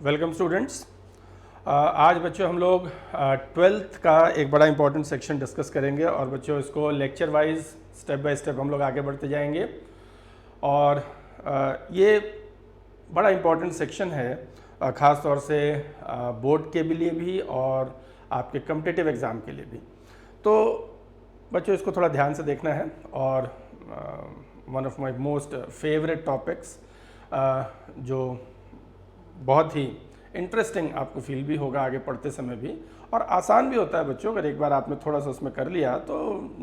Welcome students. आज बच्चों हम लोग 12th का एक बड़ा इंपॉर्टेंट सेक्शन डिस्कस करेंगे और बच्चों इसको lecture wise step by step हम लोग आगे बढ़ते जाएंगे। और ये बड़ा इंपॉर्टेंट सेक्शन है ख़ास तौर से बोर्ड के लिए भी और आपके कम्पिटिटिव एग्ज़ाम के लिए भी। तो बच्चों इसको थोड़ा ध्यान से देखना है। और one of my most favourite topics जो बहुत ही इंटरेस्टिंग आपको फील भी होगा आगे पढ़ते समय भी, और आसान भी होता है बच्चों। अगर एक बार आपने थोड़ा सा उसमें कर लिया तो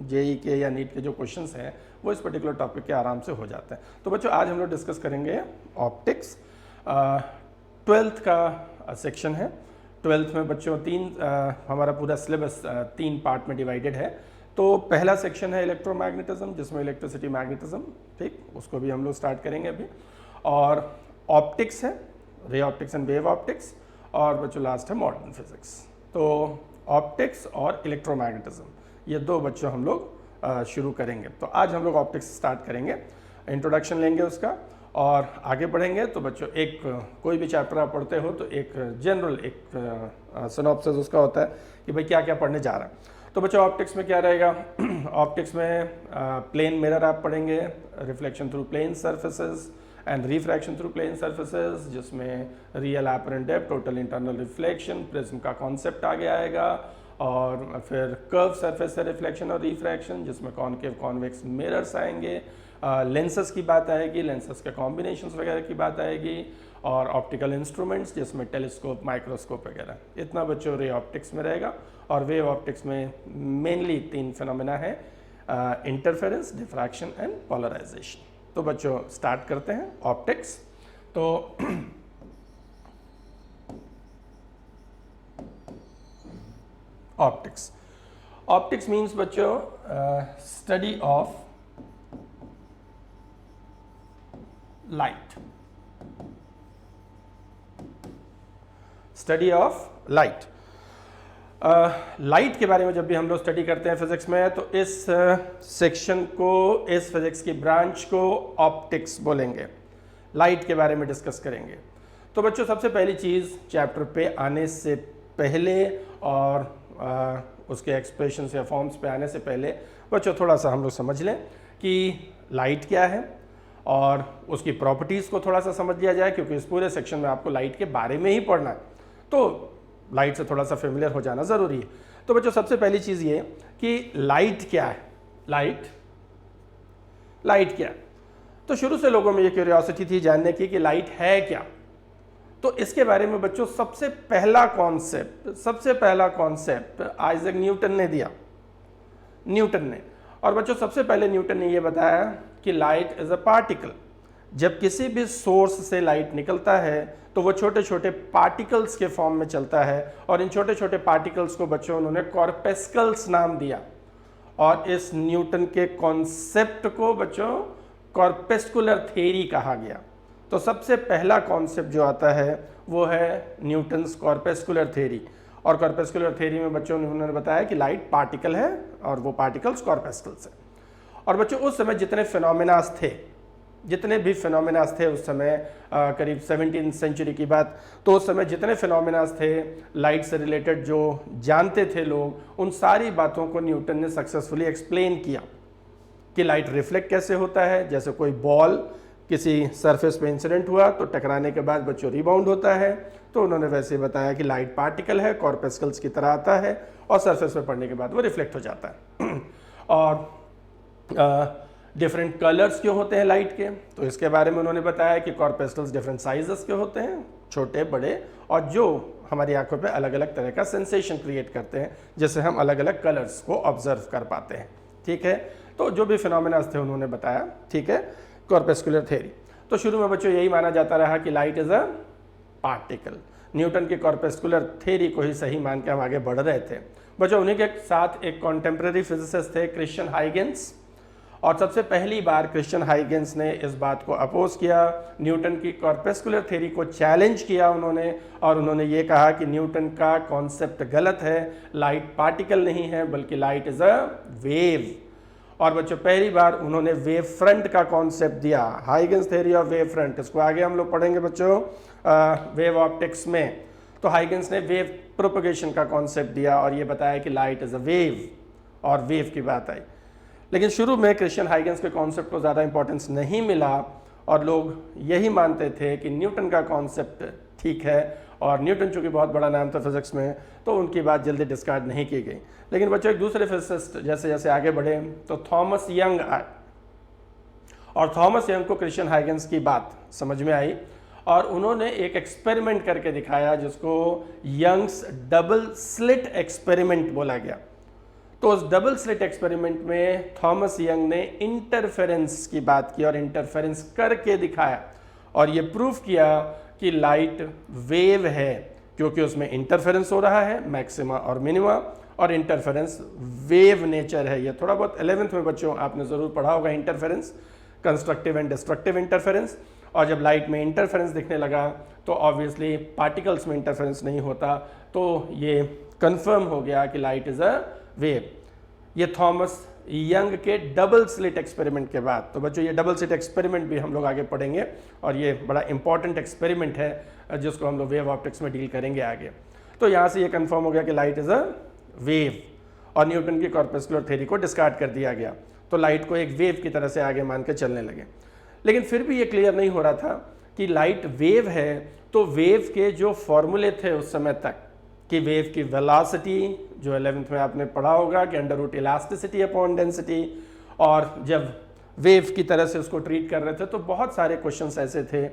जेई के या नीट के जो क्वेश्चंस हैं वो इस पर्टिकुलर टॉपिक के आराम से हो जाते हैं। तो बच्चों आज हम लोग डिस्कस करेंगे ऑप्टिक्स। 12th का सेक्शन है। 12th में बच्चों हमारा पूरा सिलेबस 3 पार्ट में डिवाइडेड है। तो पहला सेक्शन है इलेक्ट्रोमैग्नेटिज्म, जिसमें इलेक्ट्रिसिटी मैग्नेटिज्म, ठीक, उसको भी हम लोग स्टार्ट करेंगे अभी। और ऑप्टिक्स है, ray optics and wave optics, और बच्चों लास्ट है मॉडर्न फिजिक्स। तो ऑप्टिक्स और इलेक्ट्रोमैग्नेटिज्म ये दो बच्चों हम लोग शुरू करेंगे। तो आज हम लोग ऑप्टिक्स स्टार्ट करेंगे, इंट्रोडक्शन लेंगे उसका और आगे बढ़ेंगे। तो बच्चों एक कोई भी चैप्टर आप पढ़ते हो तो एक जनरल एक सिनॉप्सिस उसका होता है कि भाई क्या क्या पढ़ने जा रहा है। तो बच्चों ऑप्टिक्स में क्या रहेगा? ऑप्टिक्स में प्लेन मिरर आप पढ़ेंगे, reflection through plane surfaces and refraction through plane surfaces, जिसमें real apparent depth, total internal reflection, prism का कॉन्सेप्ट आगे आएगा। और फिर कर्व सरफेस से रिफ्लेक्शन और रिफ्रैक्शन, जिसमें कॉनकेव कॉन्वेक्स मिरर्स आएंगे। लेंसेस की बात आएगी, लेंसेस के कॉम्बिनेशंस वगैरह की बात आएगी। और ऑप्टिकल इंस्ट्रूमेंट्स, जिसमें टेलीस्कोप, माइक्रोस्कोप वगैरह, इतना बच्चों रे ऑप्टिक्स में रहेगा। और वेव ऑप्टिक्स में मेनली 3 फिनोमेना है, इंटरफेरेंस, डिफ्रैक्शन एंड पोलराइजेशन। तो बच्चों स्टार्ट करते हैं ऑप्टिक्स। तो ऑप्टिक्स मीन्स बच्चों study of light, study of light. Light के बारे में जब भी हम लोग स्टडी करते हैं फिजिक्स में, तो इस सेक्शन को, इस फिजिक्स की ब्रांच को ऑप्टिक्स बोलेंगे। लाइट के बारे में डिस्कस करेंगे। तो बच्चों सबसे पहली चीज़ चैप्टर पे आने से पहले और उसके एक्सप्रेशंस या फॉर्म्स पे आने से पहले बच्चों थोड़ा सा हम लोग समझ लें कि लाइट क्या है और उसकी प्रॉपर्टीज़ को थोड़ा सा समझ लिया जाए, क्योंकि इस पूरे सेक्शन में आपको लाइट के बारे में ही पढ़ना है। तो लाइट से थोड़ा सा फेमिलियर हो जाना ज़रूरी है। तो बच्चों सबसे पहली चीज़ ये कि लाइट क्या है। लाइट क्या है? तो शुरू से लोगों में ये क्यूरियोसिटी थी जानने की कि लाइट है क्या। तो इसके बारे में बच्चों सबसे पहला कॉन्सेप्ट आइजैक न्यूटन ने दिया। और बच्चों सबसे पहले न्यूटन ने ये बताया कि लाइट इज अ पार्टिकल। जब किसी भी सोर्स से लाइट निकलता है तो वो छोटे छोटे पार्टिकल्स के फॉर्म में चलता है, और इन छोटे छोटे पार्टिकल्स को बच्चों उन्होंने कॉर्पेस्कल्स नाम दिया। और इस न्यूटन के कॉन्सेप्ट को बच्चों कॉर्पेस्कुलर थ्योरी कहा गया। तो सबसे पहला कॉन्सेप्ट जो आता है वो है न्यूटन्स कॉर्पेस्कुलर थ्योरी। और कॉर्पेस्कुलर थ्योरी में बच्चों उन्होंने बताया कि लाइट पार्टिकल है और वो पार्टिकल्स कॉर्पेस्कल्स है। और बच्चों उस समय जितने भी फिनोमेनास थे उस समय, करीब 17वीं सेंचुरी की बात, तो उस समय जितने फिनोमेनास थे लाइट से रिलेटेड जो जानते थे लोग, उन सारी बातों को न्यूटन ने सक्सेसफुली एक्सप्लेन किया कि लाइट रिफ्लेक्ट कैसे होता है। जैसे कोई बॉल किसी सरफेस पे इंसिडेंट हुआ तो टकराने के बाद बच्चों रिबाउंड होता है, तो उन्होंने वैसे बताया कि लाइट पार्टिकल है, कॉर्पेस्कल्स की तरह आता है और सरफेस पे पड़ने के बाद वो रिफ्लेक्ट हो जाता है। और डिफरेंट कलर्स क्यों होते हैं लाइट के, तो इसके बारे में उन्होंने बताया कि कॉर्पेस्कल्स डिफरेंट साइजेस के होते हैं, छोटे बड़े, और जो हमारी आंखों पे अलग अलग तरह का सेंसेशन क्रिएट करते हैं, जिससे हम अलग अलग कलर्स को ऑब्जर्व कर पाते हैं। ठीक है, तो जो भी फिनोमेनास थे उन्होंने बताया। ठीक है, कॉर्पेस्कुलर थ्योरी। तो शुरू में बच्चों यही माना जाता रहा कि light is a particle. Newton के कॉर्पेस्कुलर थ्योरी को ही सही मान के हम आगे बढ़ रहे थे। बच्चों उन्हीं के साथ एक कॉन्टेम्प्रेरी फिजिसिस्ट थे, क्रिश्चियन हाइगेंस। और सबसे पहली बार क्रिश्चियन हाइगेंस ने इस बात को अपोज किया, न्यूटन की कॉर्पेस्कुलर थ्योरी को चैलेंज किया उन्होंने। और उन्होंने ये कहा कि न्यूटन का कॉन्सेप्ट गलत है, लाइट पार्टिकल नहीं है बल्कि लाइट इज अ वेव। और बच्चों पहली बार उन्होंने वेव फ्रंट का कॉन्सेप्ट दिया, Huygens theory of wave front. इसको आगे हम लोग पढ़ेंगे बच्चों वेव ऑप्टिक्स में। तो हाइगन्स ने वेव प्रोपगेशन का कॉन्सेप्ट दिया और ये बताया कि लाइट इज अ वेव, और वेव की बात आई। लेकिन शुरू में क्रिश्चियन हाइगन्स के कॉन्सेप्ट को ज़्यादा इंपॉर्टेंस नहीं मिला और लोग यही मानते थे कि न्यूटन का कॉन्सेप्ट ठीक है, और न्यूटन चूंकि बहुत बड़ा नाम था फिजिक्स में तो उनकी बात जल्दी डिस्कार्ड नहीं की गई। लेकिन बच्चों एक दूसरे फिजिसिस्ट जैसे जैसे आगे बढ़े तो थॉमस यंग आए, और थॉमस यंग को क्रिश्चियन हाइगन्स की बात समझ में आई और उन्होंने एक एक्सपेरिमेंट करके दिखाया जिसको यंग्स डबल स्लिट एक्सपेरिमेंट बोला गया। तो उस डबल स्लिट एक्सपेरिमेंट में थॉमस यंग ने इंटरफेरेंस की बात की और इंटरफेरेंस करके दिखाया और ये प्रूफ किया कि लाइट वेव है, क्योंकि उसमें इंटरफेरेंस हो रहा है मैक्सिमा और मिनिमा, और इंटरफेरेंस वेव नेचर है। ये थोड़ा बहुत 11th में बच्चों आपने ज़रूर पढ़ा होगा, interference, constructive and destructive interference. और जब लाइट में इंटरफेरेंस दिखने लगा तो ऑब्वियसली पार्टिकल्स में इंटरफेरेंस नहीं होता, तो ये कंफर्म हो गया कि लाइट इज़ अ वेव। ये थॉमस यंग के डबल स्लिट एक्सपेरिमेंट के बाद। तो बच्चों ये डबल स्लिट एक्सपेरिमेंट भी हम लोग आगे पढ़ेंगे और ये बड़ा इंपॉर्टेंट एक्सपेरिमेंट है जिसको हम लोग वेव ऑप्टिक्स में डील करेंगे आगे। तो यहाँ से ये कंफर्म हो गया कि लाइट इज़ अ वेव और न्यूटन की कॉर्पस्कुलर थ्योरी को डिस्कार्ड कर दिया गया। तो लाइट को एक वेव की तरह से आगे मान के चलने लगे। लेकिन फिर भी ये क्लियर नहीं हो रहा था कि लाइट वेव है, तो वेव के जो फॉर्मूले थे उस समय तक कि वेव की वेलोसिटी जो 11th में आपने पढ़ा होगा कि under root elasticity upon density, और जब वेव की तरह से उसको ट्रीट कर रहे थे तो बहुत सारे क्वेश्चंस ऐसे थे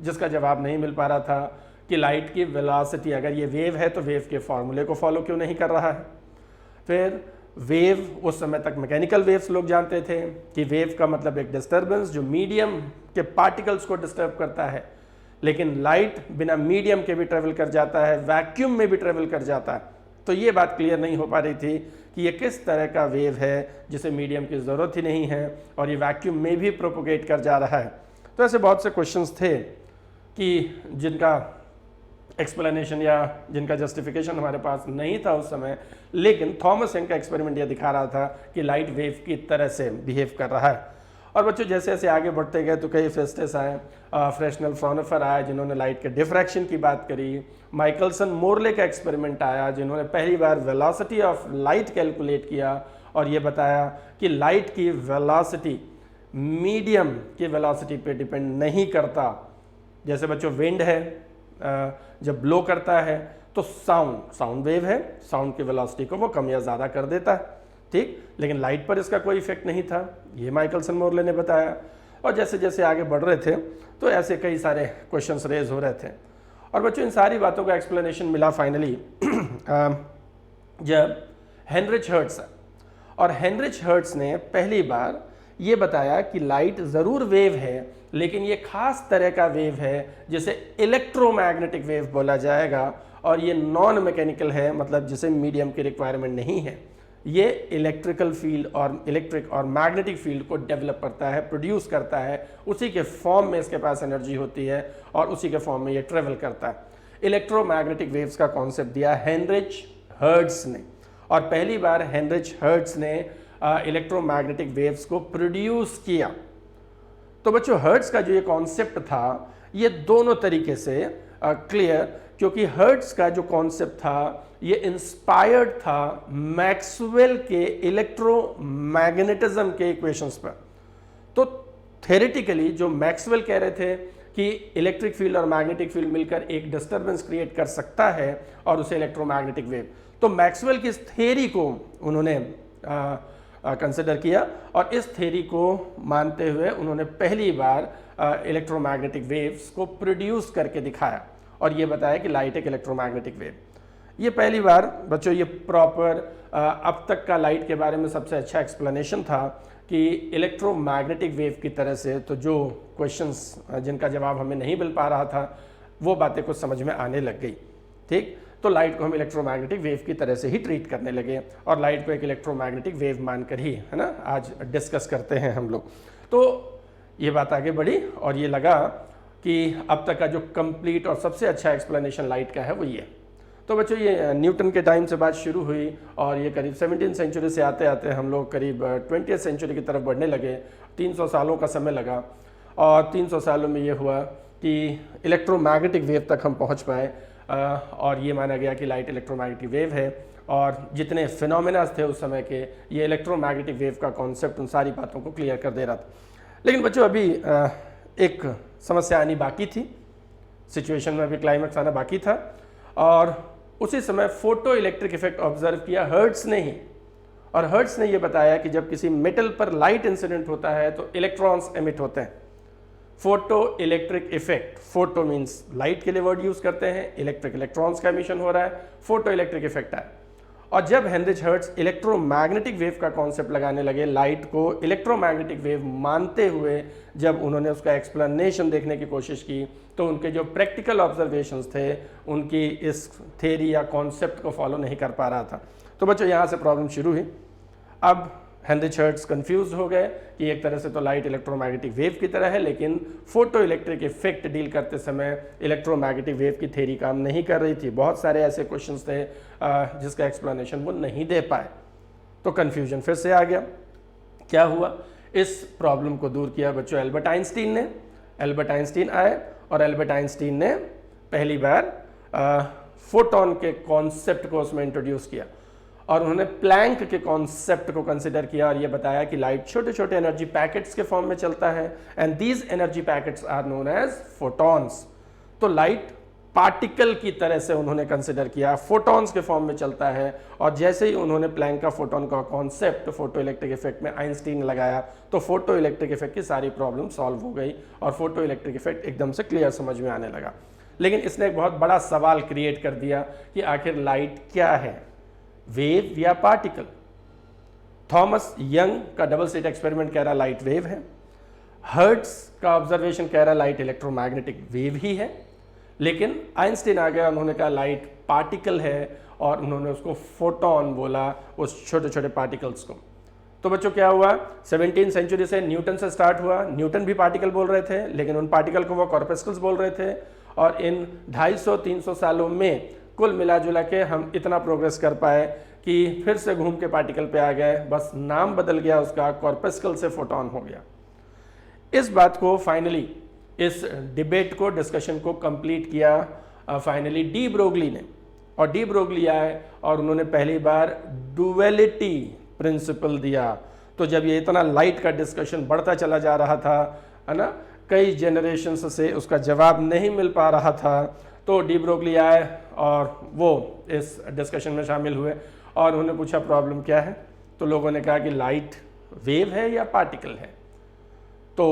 जिसका जवाब नहीं मिल पा रहा था कि लाइट की वेलोसिटी, अगर ये वेव है तो वेव के फॉर्मूले को फॉलो क्यों नहीं कर रहा है। फिर वेव, उस समय तक मैकेनिकल वेव्स लोग जानते थे कि वेव का मतलब एक डिस्टर्बेंस जो मीडियम के पार्टिकल्स को डिस्टर्ब करता है, लेकिन लाइट बिना मीडियम के भी ट्रेवल कर जाता है, वैक्यूम में भी ट्रेवल कर जाता है। तो ये बात क्लियर नहीं हो पा रही थी कि ये किस तरह का वेव है जिसे मीडियम की ज़रूरत ही नहीं है और ये वैक्यूम में भी प्रोपोगेट कर जा रहा है। तो ऐसे बहुत से क्वेश्चंस थे कि जिनका एक्सप्लेनेशन या जिनका जस्टिफिकेशन हमारे पास नहीं था उस समय, लेकिन थॉमस यंग का एक्सपेरिमेंट ये दिखा रहा था कि लाइट वेव की तरह से बिहेव कर रहा है। और बच्चों जैसे जैसे आगे बढ़ते गए तो कई फेस्टेस आए, फ्रेशनल फ्राउनिफर आए जिन्होंने लाइट के डिफ्रैक्शन की बात करी, माइकलसन मोरले का एक्सपेरिमेंट आया जिन्होंने पहली बार वेलोसिटी ऑफ लाइट कैलकुलेट किया और ये बताया कि लाइट की वेलोसिटी मीडियम की वेलोसिटी पे डिपेंड नहीं करता। जैसे बच्चों विंड है, जब ब्लो करता है तो साउंड वेव है, साउंड की वेलोसिटी को वो कम या ज़्यादा कर देता है, ठीक, लेकिन लाइट पर इसका कोई इफेक्ट नहीं था, ये माइकलसन मोरले ने बताया। और जैसे जैसे आगे बढ़ रहे थे तो ऐसे कई सारे क्वेश्चंस रेज हो रहे थे और बच्चों इन सारी बातों का एक्सप्लेनेशन मिला फाइनली जब हेनरिच हर्ट्ज, और हेनरिच हर्ट्ज ने पहली बार ये बताया कि लाइट ज़रूर वेव है, लेकिन ये खास तरह का वेव है जिसे इलेक्ट्रोमैग्नेटिक वेव बोला जाएगा, और ये नॉन मैकेनिकल है, मतलब जिसे मीडियम की रिक्वायरमेंट नहीं है। ये इलेक्ट्रिकल फील्ड और इलेक्ट्रिक और मैग्नेटिक फील्ड को डेवलप करता है, प्रोड्यूस करता है, उसी के फॉर्म में इसके पास एनर्जी होती है और उसी के फॉर्म में ये ट्रेवल करता है। इलेक्ट्रोमैग्नेटिक वेव्स का कॉन्सेप्ट दिया हेनरिच हर्ट्ज ने, और पहली बार हेनरिच हर्ट्ज ने इलेक्ट्रोमैग्नेटिक वेव्स को प्रोड्यूस किया। तो बच्चों हर्ट्ज का जो ये कॉन्सेप्ट था ये दोनों तरीके से क्लियर, क्योंकि हर्ट्ज का जो कॉन्सेप्ट था ये इंस्पायर्ड था मैक्सवेल के इलेक्ट्रोमैग्नेटिज्म के इक्वेशंस पर। तो थ्योरेटिकली जो मैक्सवेल कह रहे थे कि इलेक्ट्रिक फील्ड और मैग्नेटिक फील्ड मिलकर एक डिस्टर्बेंस क्रिएट कर सकता है और उसे इलेक्ट्रोमैग्नेटिक वेव, तो मैक्सवेल की इस थ्योरी को उन्होंने कंसिडर किया और इस थ्योरी को मानते हुए उन्होंने पहली बार इलेक्ट्रोमैग्नेटिक वेव्स को प्रोड्यूस करके दिखाया और ये बताया कि लाइट एक इलेक्ट्रोमैग्नेटिक वेव। ये पहली बार बच्चों ये प्रॉपर अब तक का लाइट के बारे में सबसे अच्छा एक्सप्लेनेशन था कि इलेक्ट्रोमैग्नेटिक वेव की तरह से, तो जो क्वेश्चंस जिनका जवाब हमें नहीं मिल पा रहा था वो बातें कुछ समझ में आने लग गई, ठीक। तो लाइट को हम इलेक्ट्रोमैग्नेटिक वेव की तरह से ही ट्रीट करने लगे और लाइट को एक इलेक्ट्रोमैग्नेटिक वेव मानकर ही, है ना, आज डिस्कस करते हैं हम लोग। तो ये बात आगे बढ़ी और ये लगा कि अब तक का जो कंप्लीट और सबसे अच्छा एक्सप्लेनेशन लाइट का है वो ये। तो तो बच्चों ये न्यूटन के टाइम से बात शुरू हुई और ये करीब 17वीं सेंचुरी से आते आते हम लोग करीब 20वीं सेंचुरी की तरफ बढ़ने लगे। 300 सालों का समय लगा और 300 सालों में ये हुआ कि इलेक्ट्रोमैग्नेटिक वेव तक हम पहुंच पाए और ये माना गया कि लाइट इलेक्ट्रोमैग्नेटिक वेव है और जितने फिनोमेना थे उस समय के, ये इलेक्ट्रोमैग्नेटिक वेव का कॉन्सेप्ट उन सारी बातों को क्लियर कर दे रहा था। लेकिन बच्चों अभी एक समस्या आनी बाकी थी, सिचुएशन में अभी क्लाइमैक्स आना बाकी था और उसी समय फोटो इलेक्ट्रिक इफेक्ट ऑब्जर्व किया हर्ट्ज ने ही। और हर्ट्ज ने यह बताया कि जब किसी मेटल पर लाइट इंसिडेंट होता है तो इलेक्ट्रॉन्स एमिट होते हैं। Photo electric effect, photo means light के लिए वर्ड यूज करते हैं, इलेक्ट्रिक इलेक्ट्रॉन्स का एमिशन हो रहा है, फोटो इलेक्ट्रिक इफेक्ट है। और जब हेनरिच हर्ट्ज इलेक्ट्रोमैग्नेटिक वेव का कॉन्सेप्ट लगाने लगे, लाइट को इलेक्ट्रोमैग्नेटिक वेव मानते हुए जब उन्होंने उसका एक्सप्लेनेशन देखने की कोशिश की तो उनके जो प्रैक्टिकल ऑब्जर्वेशंस थे उनकी इस थ्योरी या कॉन्सेप्ट को फॉलो नहीं कर पा रहा था। तो बच्चों यहाँ से प्रॉब्लम शुरू हुई। अब हेनरिच हर्ट्ज कंफ्यूज हो गए कि एक तरह से तो लाइट इलेक्ट्रोमैग्नेटिक वेव की तरह है, लेकिन फोटो इलेक्ट्रिक इफेक्ट डील करते समय इलेक्ट्रोमैग्नेटिक वेव की थ्योरी काम नहीं कर रही थी। बहुत सारे ऐसे क्वेश्चंस थे जिसका एक्सप्लेनेशन वो नहीं दे पाए, तो कंफ्यूजन फिर से आ गया। क्या हुआ, इस प्रॉब्लम को दूर किया बच्चों एल्बर्ट आइंस्टीन ने। एल्बर्ट आइंस्टीन आए और एल्बर्ट आइंस्टीन ने पहली बार फोटोन के कॉन्सेप्ट को उसमें इंट्रोड्यूस किया और उन्होंने प्लैंक के कॉन्सेप्ट को कंसिडर किया और ये बताया कि लाइट छोटे छोटे एनर्जी पैकेट्स के फॉर्म में चलता है and these energy packets are known as photons. तो लाइट पार्टिकल की तरह से उन्होंने कंसिडर किया, फोटॉन्स के फॉर्म में चलता है। और जैसे ही उन्होंने प्लैंक का फोटोन का कॉन्सेप्ट फोटो इलेक्ट्रिक इफेक्ट में आइंस्टीन लगाया तो फोटो इलेक्ट्रिक इफेक्ट की सारी प्रॉब्लम सॉल्व हो गई और फोटो इलेक्ट्रिक इफेक्ट एकदम से क्लियर समझ में आने लगा। लेकिन इसने एक बहुत बड़ा सवाल क्रिएट कर दिया कि आखिर लाइट क्या है, वेव या पार्टिकल। थॉमस यंग का डबल स्लिट एक्सपेरिमेंट कह रहा लाइट वेव है, हर्ट्ज का ऑब्जर्वेशन कह रहा लाइट इलेक्ट्रोमैग्नेटिक वेव ही है, लेकिन आइंस्टीन आ गया, उन्होंने कहा लाइट पार्टिकल है और उन्होंने उसको फोटोन बोला, उस छोटे छोटे पार्टिकल्स को। तो बच्चों क्या हुआ, 17वीं सेंचुरी से न्यूटन से स्टार्ट हुआ। न्यूटन भी पार्टिकल बोल रहे थे, लेकिन उन पार्टिकल को वो कॉर्पस्कल्स बोल रहे थे। और इन 250-300 सालों में कुल मिला जुला के हम इतना प्रोग्रेस कर पाए कि फिर से घूम के पार्टिकल पे आ गए, बस नाम बदल गया उसका, कॉर्पस्कल से फोटोन हो गया। इस बात को फाइनली, इस डिबेट को, डिस्कशन को कंप्लीट किया फाइनली डी ब्रोगली ने। और डी ब्रोगली आए और उन्होंने पहली बार डुअलिटी प्रिंसिपल दिया। तो जब ये इतना लाइट का डिस्कशन बढ़ता चला जा रहा था, है ना, कई जनरेशन्स से उसका जवाब नहीं मिल पा रहा था, तो डी ब्रोगली आए और वो इस डिस्कशन में शामिल हुए और उन्होंने पूछा प्रॉब्लम क्या है। तो लोगों ने कहा कि लाइट वेव है या पार्टिकल है। तो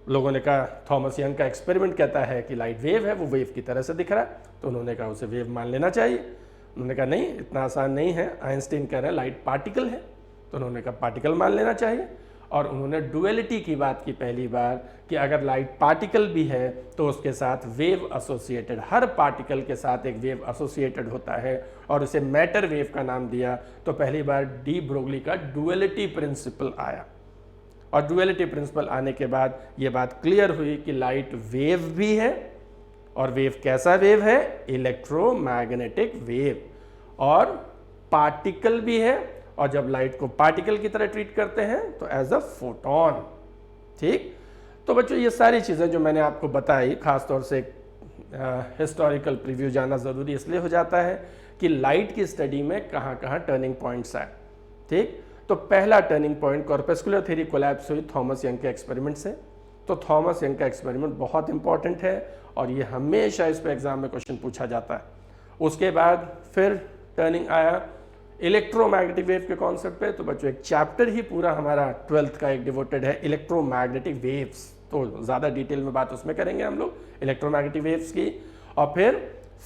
लोगों ने कहा थॉमस यंग का एक्सपेरिमेंट कहता है कि लाइट वेव है, वो वेव की तरह से दिख रहा है, तो उन्होंने कहा उसे वेव मान लेना चाहिए। उन्होंने कहा नहीं, इतना आसान नहीं है, आइंस्टीन कह रहे हैं लाइट पार्टिकल है, तो उन्होंने कहा पार्टिकल मान लेना चाहिए। और उन्होंने डुअलिटी की बात की पहली बार कि अगर लाइट पार्टिकल भी है तो उसके साथ वेव एसोसिएटेड, हर पार्टिकल के साथ एक वेव एसोसिएटेड होता है और उसे मैटर वेव का नाम दिया। तो पहली बार डी ब्रोगली का डुअलिटी प्रिंसिपल आया और डुअलिटी प्रिंसिपल आने के बाद ये बात क्लियर हुई कि लाइट वेव भी है और वेव कैसा वेव है, इलेक्ट्रोमैग्नेटिक वेव, और पार्टिकल भी है। और जब लाइट को पार्टिकल की तरह ट्रीट करते हैं तो एज अ फोटोन। ठीक, तो बच्चों ये सारी चीज़ें जो मैंने आपको बताई, खासतौर से हिस्टोरिकल प्रीव्यू जाना ज़रूरी इसलिए हो जाता है कि लाइट की स्टडी में कहाँ कहाँ टर्निंग पॉइंट्स आए। ठीक, तो पहला turning point corpuscular theory collapse हुई थॉमस यंग के एक्सपेरिमेंट से। तो थॉमस यंग का एक्सपेरिमेंट बहुत इंपॉर्टेंट है और ये हमेशा इस पर एग्जाम में क्वेश्चन पूछा जाता है। उसके बाद फिर टर्निंग आया इलेक्ट्रोमैग्नेटिक वेव के कॉन्सेप्ट पे। तो बच्चों एक चैप्टर ही पूरा हमारा 12th का एक डिवोटेड है इलेक्ट्रोमैग्नेटिक वेव्स, तो ज़्यादा डिटेल में बात उसमें करेंगे हम लोग इलेक्ट्रोमैग्नेटिक वेव्स की। और फिर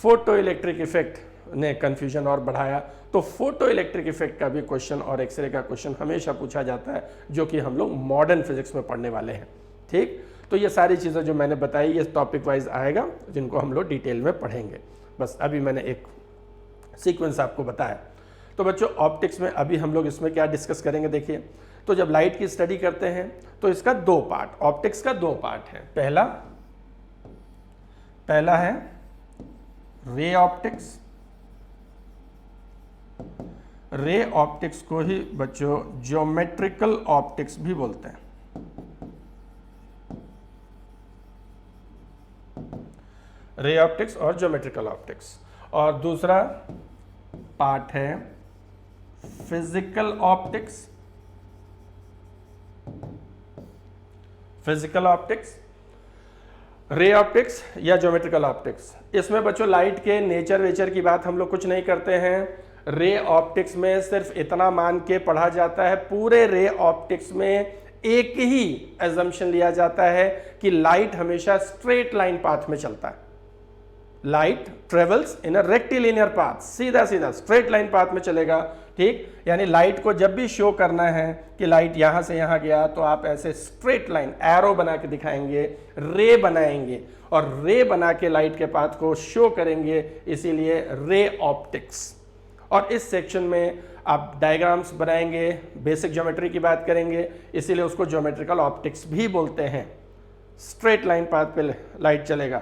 फोटो इलेक्ट्रिक इफेक्ट ने कन्फ्यूजन और बढ़ाया। तो फोटो इलेक्ट्रिक इफेक्ट का भी क्वेश्चन और एक्सरे का क्वेश्चन हमेशा पूछा जाता है, जो कि हम लोग मॉडर्न फिजिक्स में पढ़ने वाले हैं। ठीक, तो ये सारी चीज़ें जो मैंने बताई ये टॉपिक वाइज आएगा, जिनको हम लोग डिटेल में पढ़ेंगे। बस अभी मैंने एक सीक्वेंस आपको बताया। तो बच्चों ऑप्टिक्स में अभी हम लोग इसमें क्या डिस्कस करेंगे, देखिए। तो जब लाइट की स्टडी करते हैं तो इसका दो पार्ट, ऑप्टिक्स का दो पार्ट है। पहला है रे ऑप्टिक्स रे ऑप्टिक्स को ही बच्चों ज्योमेट्रिकल ऑप्टिक्स भी बोलते हैं। रे ऑप्टिक्स और ज्योमेट्रिकल ऑप्टिक्स। और दूसरा पार्ट है physical optics. Physical optics, ray optics या ज्योमेट्रिकल ऑप्टिक्स, इसमें बच्चों लाइट के नेचर वेचर की बात हम लोग कुछ नहीं करते हैं। रे ऑप्टिक्स में सिर्फ इतना मान के पढ़ा जाता है, पूरे रे ऑप्टिक्स में एक ही एजम्पशन लिया जाता है कि लाइट हमेशा स्ट्रेट लाइन पाथ में चलता है। Light travels in a rectilinear path, सीधा सीधा स्ट्रेट लाइन पाथ में चलेगा। ठीक, यानी लाइट को जब भी शो करना है कि लाइट यहां से यहां गया, तो आप ऐसे स्ट्रेट लाइन एरो बना के दिखाएंगे, रे बनाएंगे और रे बना के लाइट के पाथ को शो करेंगे, इसीलिए रे ऑप्टिक्स। और इस सेक्शन में आप डायग्राम्स बनाएंगे, बेसिक ज्योमेट्री की बात करेंगे, इसीलिए उसको ज्योमेट्रिकल ऑप्टिक्स भी बोलते हैं। स्ट्रेट लाइन पाथ पे लाइट चलेगा।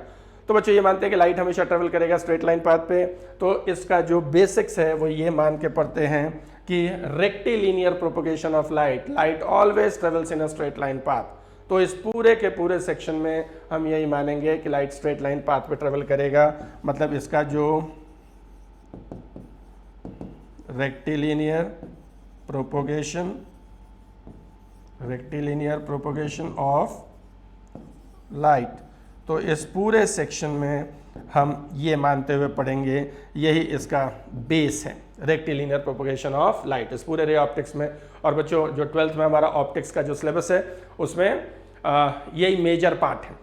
तो बच्चों ये मानते हैं कि लाइट हमेशा ट्रेवल करेगा स्ट्रेट लाइन पाथ पे, तो इसका जो बेसिक्स है वो ये मान के पढ़ते हैं कि rectilinear propagation of light, light always travels in a straight line path. तो इस पूरे के पूरे सेक्शन में हम यही मानेंगे कि लाइट स्ट्रेट लाइन पाथ पे ट्रेवल करेगा। मतलब इसका जो रेक्टिलिनियर प्रोपगेशन ऑफ लाइट, तो इस पूरे सेक्शन में हम ये मानते हुए पढ़ेंगे, यही इसका बेस है, रेक्टिलिनियर प्रोपगेशन ऑफ लाइट इस पूरे रे ऑप्टिक्स में। और बच्चों जो 12th में हमारा ऑप्टिक्स का जो सिलेबस है उसमें यही मेजर पार्ट है,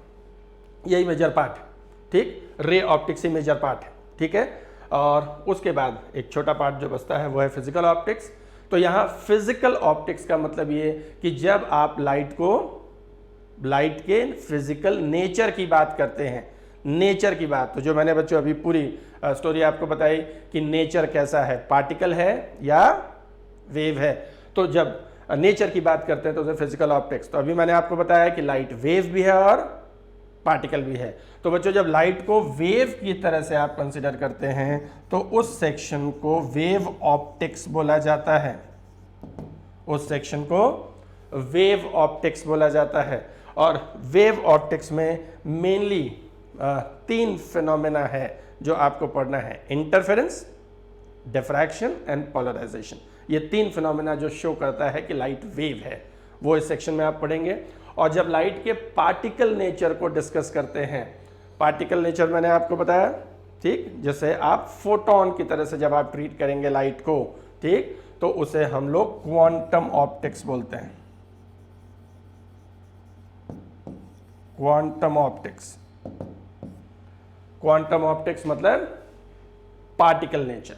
यही मेजर पार्ट है। ठीक, रे ऑप्टिक्स ही मेजर पार्ट है। ठीक है, और उसके बाद एक छोटा पार्ट जो बचता है वो है फिजिकल ऑप्टिक्स। तो यहाँ फिजिकल ऑप्टिक्स का मतलब ये कि जब आप लाइट के फिजिकल नेचर की बात करते हैं, नेचर की बात, तो जो मैंने बच्चों अभी पूरी स्टोरी आपको बताई कि नेचर कैसा है, पार्टिकल है या वेव है। तो जब नेचर की बात करते हैं तो उसे फिजिकल ऑप्टिक्स। तो अभी मैंने आपको बताया कि लाइट वेव भी है और पार्टिकल भी है। तो बच्चों जब लाइट को वेव की तरह से आप कंसिडर करते हैं तो उस सेक्शन को वेव ऑप्टिक्स बोला जाता है, उस सेक्शन को वेव ऑप्टिक्स बोला जाता है। और वेव ऑप्टिक्स में मेनली 3 फिनोमेना है जो आपको पढ़ना है, इंटरफेरेंस, डिफ्रैक्शन एंड पोलराइजेशन। ये 3 फिनोमेना जो शो करता है कि लाइट वेव है, वो इस सेक्शन में आप पढ़ेंगे। और जब लाइट के पार्टिकल नेचर को डिस्कस करते हैं, पार्टिकल नेचर मैंने आपको बताया, ठीक, जैसे आप फोटोन की तरह से जब आप ट्रीट करेंगे लाइट को, ठीक, तो उसे हम लोग क्वांटम ऑप्टिक्स बोलते हैं, क्वांटम ऑप्टिक्स। क्वांटम ऑप्टिक्स मतलब पार्टिकल नेचर।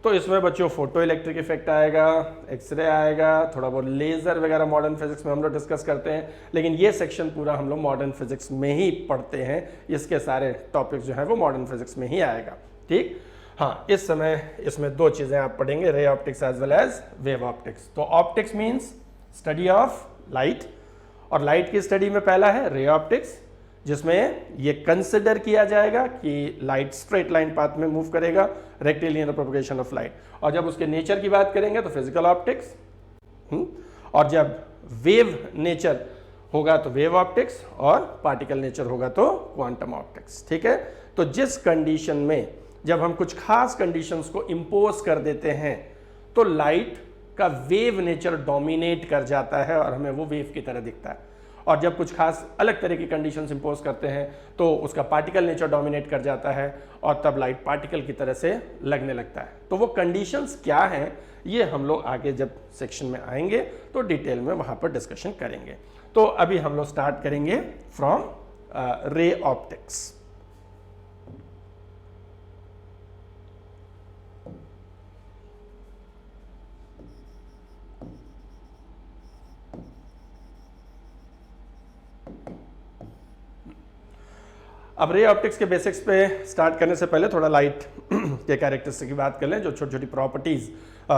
तो इसमें बच्चों फोटो इलेक्ट्रिक इफेक्ट आएगा, एक्सरे आएगा, थोड़ा बहुत लेजर वगैरह मॉडर्न फिजिक्स में हम लोग डिस्कस करते हैं, लेकिन ये सेक्शन पूरा हम लोग मॉडर्न फिजिक्स में ही पढ़ते हैं। इसके सारे टॉपिक्स जो हैं वो मॉडर्न फिजिक्स में ही आएगा। ठीक, हाँ, इस समय इसमें 2 चीज़ें आप पढ़ेंगे, ray optics as well as wave optics. तो optics means study of light, और लाइट की स्टडी में पहला है रे ऑप्टिक्स, जिसमें ये कंसिडर किया जाएगा कि लाइट स्ट्रेट लाइन पाथ में मूव करेगा, रेक्टिलिनियर प्रोपगेशन ऑफ लाइट। और जब उसके नेचर की बात करेंगे तो फिजिकल ऑप्टिक्स, और जब वेव नेचर होगा तो वेव ऑप्टिक्स, और पार्टिकल नेचर होगा तो क्वांटम ऑप्टिक्स। ठीक है, तो जिस कंडीशन में जब हम कुछ खास कंडीशंस को इंपोज कर देते हैं तो लाइट का वेव नेचर डोमिनेट कर जाता है और हमें वो वेव की तरह दिखता है। और जब कुछ खास अलग तरह की कंडीशंस इंपोज करते हैं तो उसका पार्टिकल नेचर डोमिनेट कर जाता है और तब लाइट पार्टिकल की तरह से लगने लगता है। तो वो कंडीशंस क्या हैं ये हम लोग आगे जब सेक्शन में आएंगे तो डिटेल में वहाँ पर डिस्कशन करेंगे। तो अभी हम लोग स्टार्ट करेंगे फ्रॉम रे ऑप्टिक्स। अब रे ऑप्टिक्स के बेसिक्स पे स्टार्ट करने से पहले थोड़ा लाइट के कैरेक्टरिस्टिक की बात कर लें, जो छोटी छोटी प्रॉपर्टीज़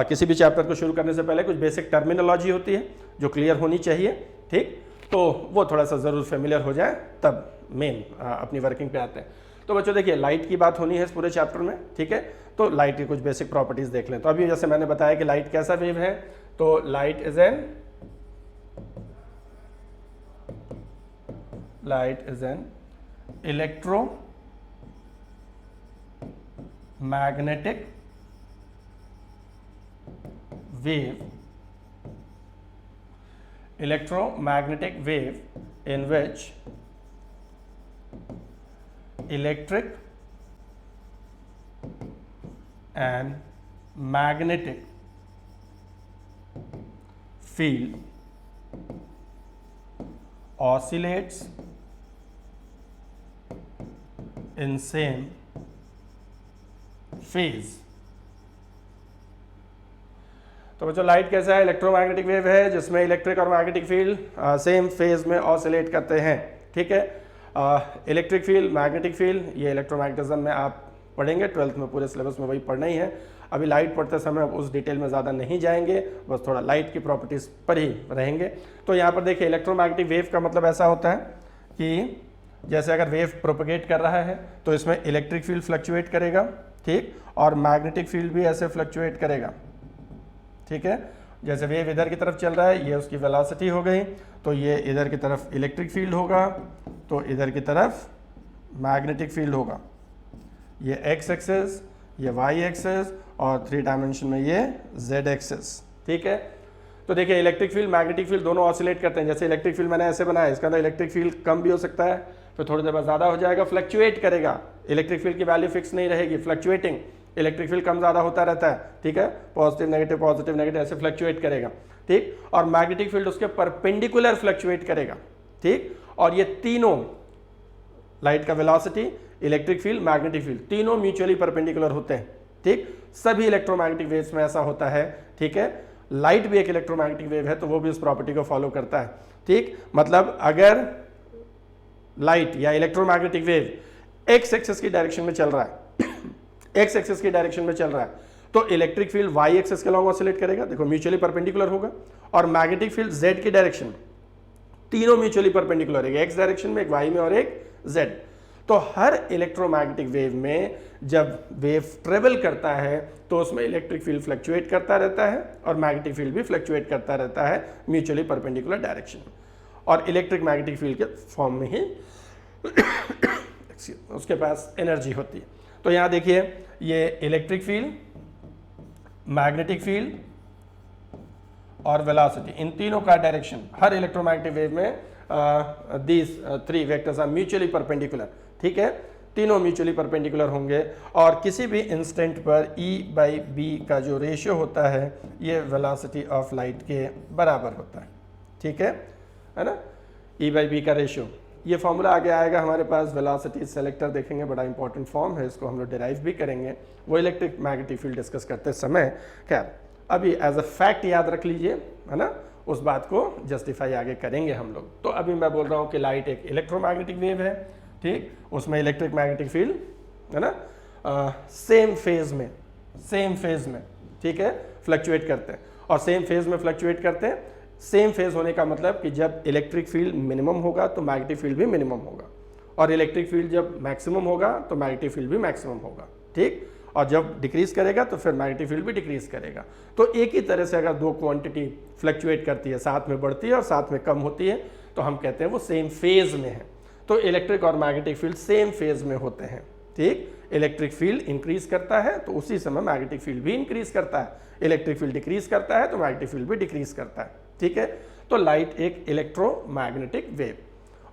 किसी भी चैप्टर को शुरू करने से पहले कुछ बेसिक टर्मिनोलॉजी होती है जो क्लियर होनी चाहिए। ठीक, तो वो थोड़ा सा ज़रूर फेमिलियर हो जाए तब मेन अपनी वर्किंग पे आते हैं। तो बच्चों देखिए लाइट की बात होनी है इस पूरे चैप्टर में, ठीक है। तो लाइट की कुछ बेसिक प्रॉपर्टीज देख लें। तो अभी जैसे मैंने बताया कि लाइट कैसा वेव है, तो light is an electromagnetic wave, electromagnetic wave in which electric and magnetic field oscillates in same phase। तो बच्चों लाइट कैसा है, इलेक्ट्रोमैग्नेटिक वेव है जिसमें इलेक्ट्रिक और मैग्नेटिक फील्ड सेम फेज में ऑसिलेट करते हैं, ठीक है। इलेक्ट्रिक फील्ड, मैग्नेटिक फील्ड, ये इलेक्ट्रोमैग्नेटिज्म में आप पढ़ेंगे 12th में, पूरे सिलेबस में वही पढ़ना ही है। अभी लाइट पढ़ते समय उस डिटेल में ज़्यादा नहीं जाएंगे, बस थोड़ा लाइट की प्रॉपर्टीज़ पर ही रहेंगे। तो यहाँ पर देखिए इलेक्ट्रोमैग्नेटिक वेव का मतलब ऐसा होता है कि जैसे अगर वेव प्रोपगेट कर रहा है तो इसमें इलेक्ट्रिक फील्ड फ्लक्चुएट करेगा, ठीक, और मैग्नेटिक फील्ड भी ऐसे फ्लक्चुएट करेगा, ठीक है। जैसे वेव इधर की तरफ चल रहा है, ये उसकी वेलोसिटी हो गई, तो ये इधर की तरफ इलेक्ट्रिक फील्ड होगा, तो इधर की तरफ मैग्नेटिक फील्ड होगा। ये एक्स एक्सिस, ये वाई एक्सिस, और 3 डायमेंशन में ये जेड एक्सिस, ठीक है। तो देखिए इलेक्ट्रिक फील्ड, मैग्नेटिक फील्ड दोनों ऑसिलेट करते हैं। जैसे इलेक्ट्रिक फील्ड मैंने ऐसे बनाया, इसका अंदर इलेक्ट्रिक फील्ड कम भी हो सकता है, फिर थोड़ी देर बाद ज़्यादा हो जाएगा, फ्लक्चुएट करेगा। इलेक्ट्रिक फील्ड की वैल्यू फिक्स नहीं रहेगी, फ्लक्चुएटिंग, इलेक्ट्रिक फील्ड कम ज़्यादा होता रहता है, ठीक है, पॉजिटिव नेगेटिव ऐसे फ्लक्चुएट करेगा, ठीक। और मैग्नेटिक फील्ड उसके परपेंडिकुलर फ्लक्चुएट करेगा, ठीक। और ये तीनों, लाइट का velocity, electric field, magnetic field, तीनों म्यूचुअली परपेंडिकुलर होते हैं, ठीक। सभी इलेक्ट्रोमैग्नेटिक वेव्स में ऐसा होता है, ठीक है। लाइट भी एक इलेक्ट्रोमैग्नेटिक वेव है तो वो भी इस प्रॉपर्टी को फॉलो करता है, ठीक। मतलब अगर लाइट या इलेक्ट्रोमैग्नेटिक वेव एक्स एक्सिस की डायरेक्शन में चल रहा है, एक्स एक्सिस की डायरेक्शन में चल रहा है, तो इलेक्ट्रिक फील्ड वाई एक्सिस के लॉन्ग ऑसिलेट करेगा, देखो म्यूचुअली परपेंडिकुलर होगा, और मैग्नेटिक फील्ड जेड की डायरेक्शन में, तीनों म्यूचुअली परपेंडिकुलर है, एक्स डायरेक्शन में, एक वाई में और एक जेड। तो हर इलेक्ट्रोमैग्नेटिक वेव में जब वेव ट्रेवल करता है तो उसमें इलेक्ट्रिक फील्ड फ्लक्चुएट करता रहता है और मैग्नेटिक फील्ड भी फ्लक्चुएट करता रहता है म्यूचुअली परपेंडिकुलर डायरेक्शन में, और इलेक्ट्रिक मैग्नेटिक फील्ड के फॉर्म में ही उसके पास एनर्जी होती है। तो यहाँ देखिए ये इलेक्ट्रिक फील्ड, मैग्नेटिक फील्ड और वेलोसिटी, इन तीनों का डायरेक्शन हर इलेक्ट्रोमैग्नेटिक वेव में these 3 vectors are mutually perpendicular, ठीक है, तीनों म्यूचुअली परपेंडिकुलर होंगे, और किसी भी इंस्टेंट पर E/B का जो रेशियो होता है ये वेलोसिटी ऑफ लाइट के बराबर होता है, ठीक है ना। E/B का रेशियो, ये फॉर्मूला आगे आएगा हमारे पास, वेलोसिटी सेलेक्टर देखेंगे, बड़ा इंपॉर्टेंट फॉर्म है, इसको हम लोग डिराइव भी करेंगे वो इलेक्ट्रिक मैग्नेटिक फील्ड डिस्कस करते समय। खैर अभी एज अ फैक्ट याद रख लीजिए, है ना, उस बात को जस्टिफाई आगे करेंगे हम लोग। तो अभी मैं बोल रहा हूँ कि लाइट एक इलेक्ट्रोमैग्नेटिक वेव है, ठीक, उसमें इलेक्ट्रिक मैग्नेटिक फील्ड, है ना, सेम फेज में, ठीक है, फ्लक्चुएट करते हैं, और सेम फेज में फ्लक्चुएट करते हैं। सेम फेज होने का मतलब कि जब इलेक्ट्रिक फील्ड मिनिमम होगा तो मैग्नेटिक फील्ड भी मिनिमम होगा, और इलेक्ट्रिक फील्ड जब मैक्सिमम होगा तो मैग्नेटिक फील्ड भी मैक्सिमम होगा, ठीक, और जब डिक्रीज करेगा तो फिर मैग्नेटिक फील्ड भी डिक्रीज करेगा। तो एक ही तरह से अगर दो क्वांटिटी फ्लक्चुएट करती है, साथ में बढ़ती है और साथ में कम होती है, तो हम कहते हैं वो सेम फेज में है। तो इलेक्ट्रिक और मैग्नेटिक फील्ड सेम फेज में होते हैं, ठीक। इलेक्ट्रिक फील्ड इंक्रीज करता है तो उसी समय मैग्नेटिक फील्ड भी इंक्रीज करता है, इलेक्ट्रिक फील्ड डिक्रीज करता है तो मैग्नेटिक फील्ड भी डिक्रीज करता है, ठीक है। तो लाइट एक इलेक्ट्रोमैग्नेटिक वेव,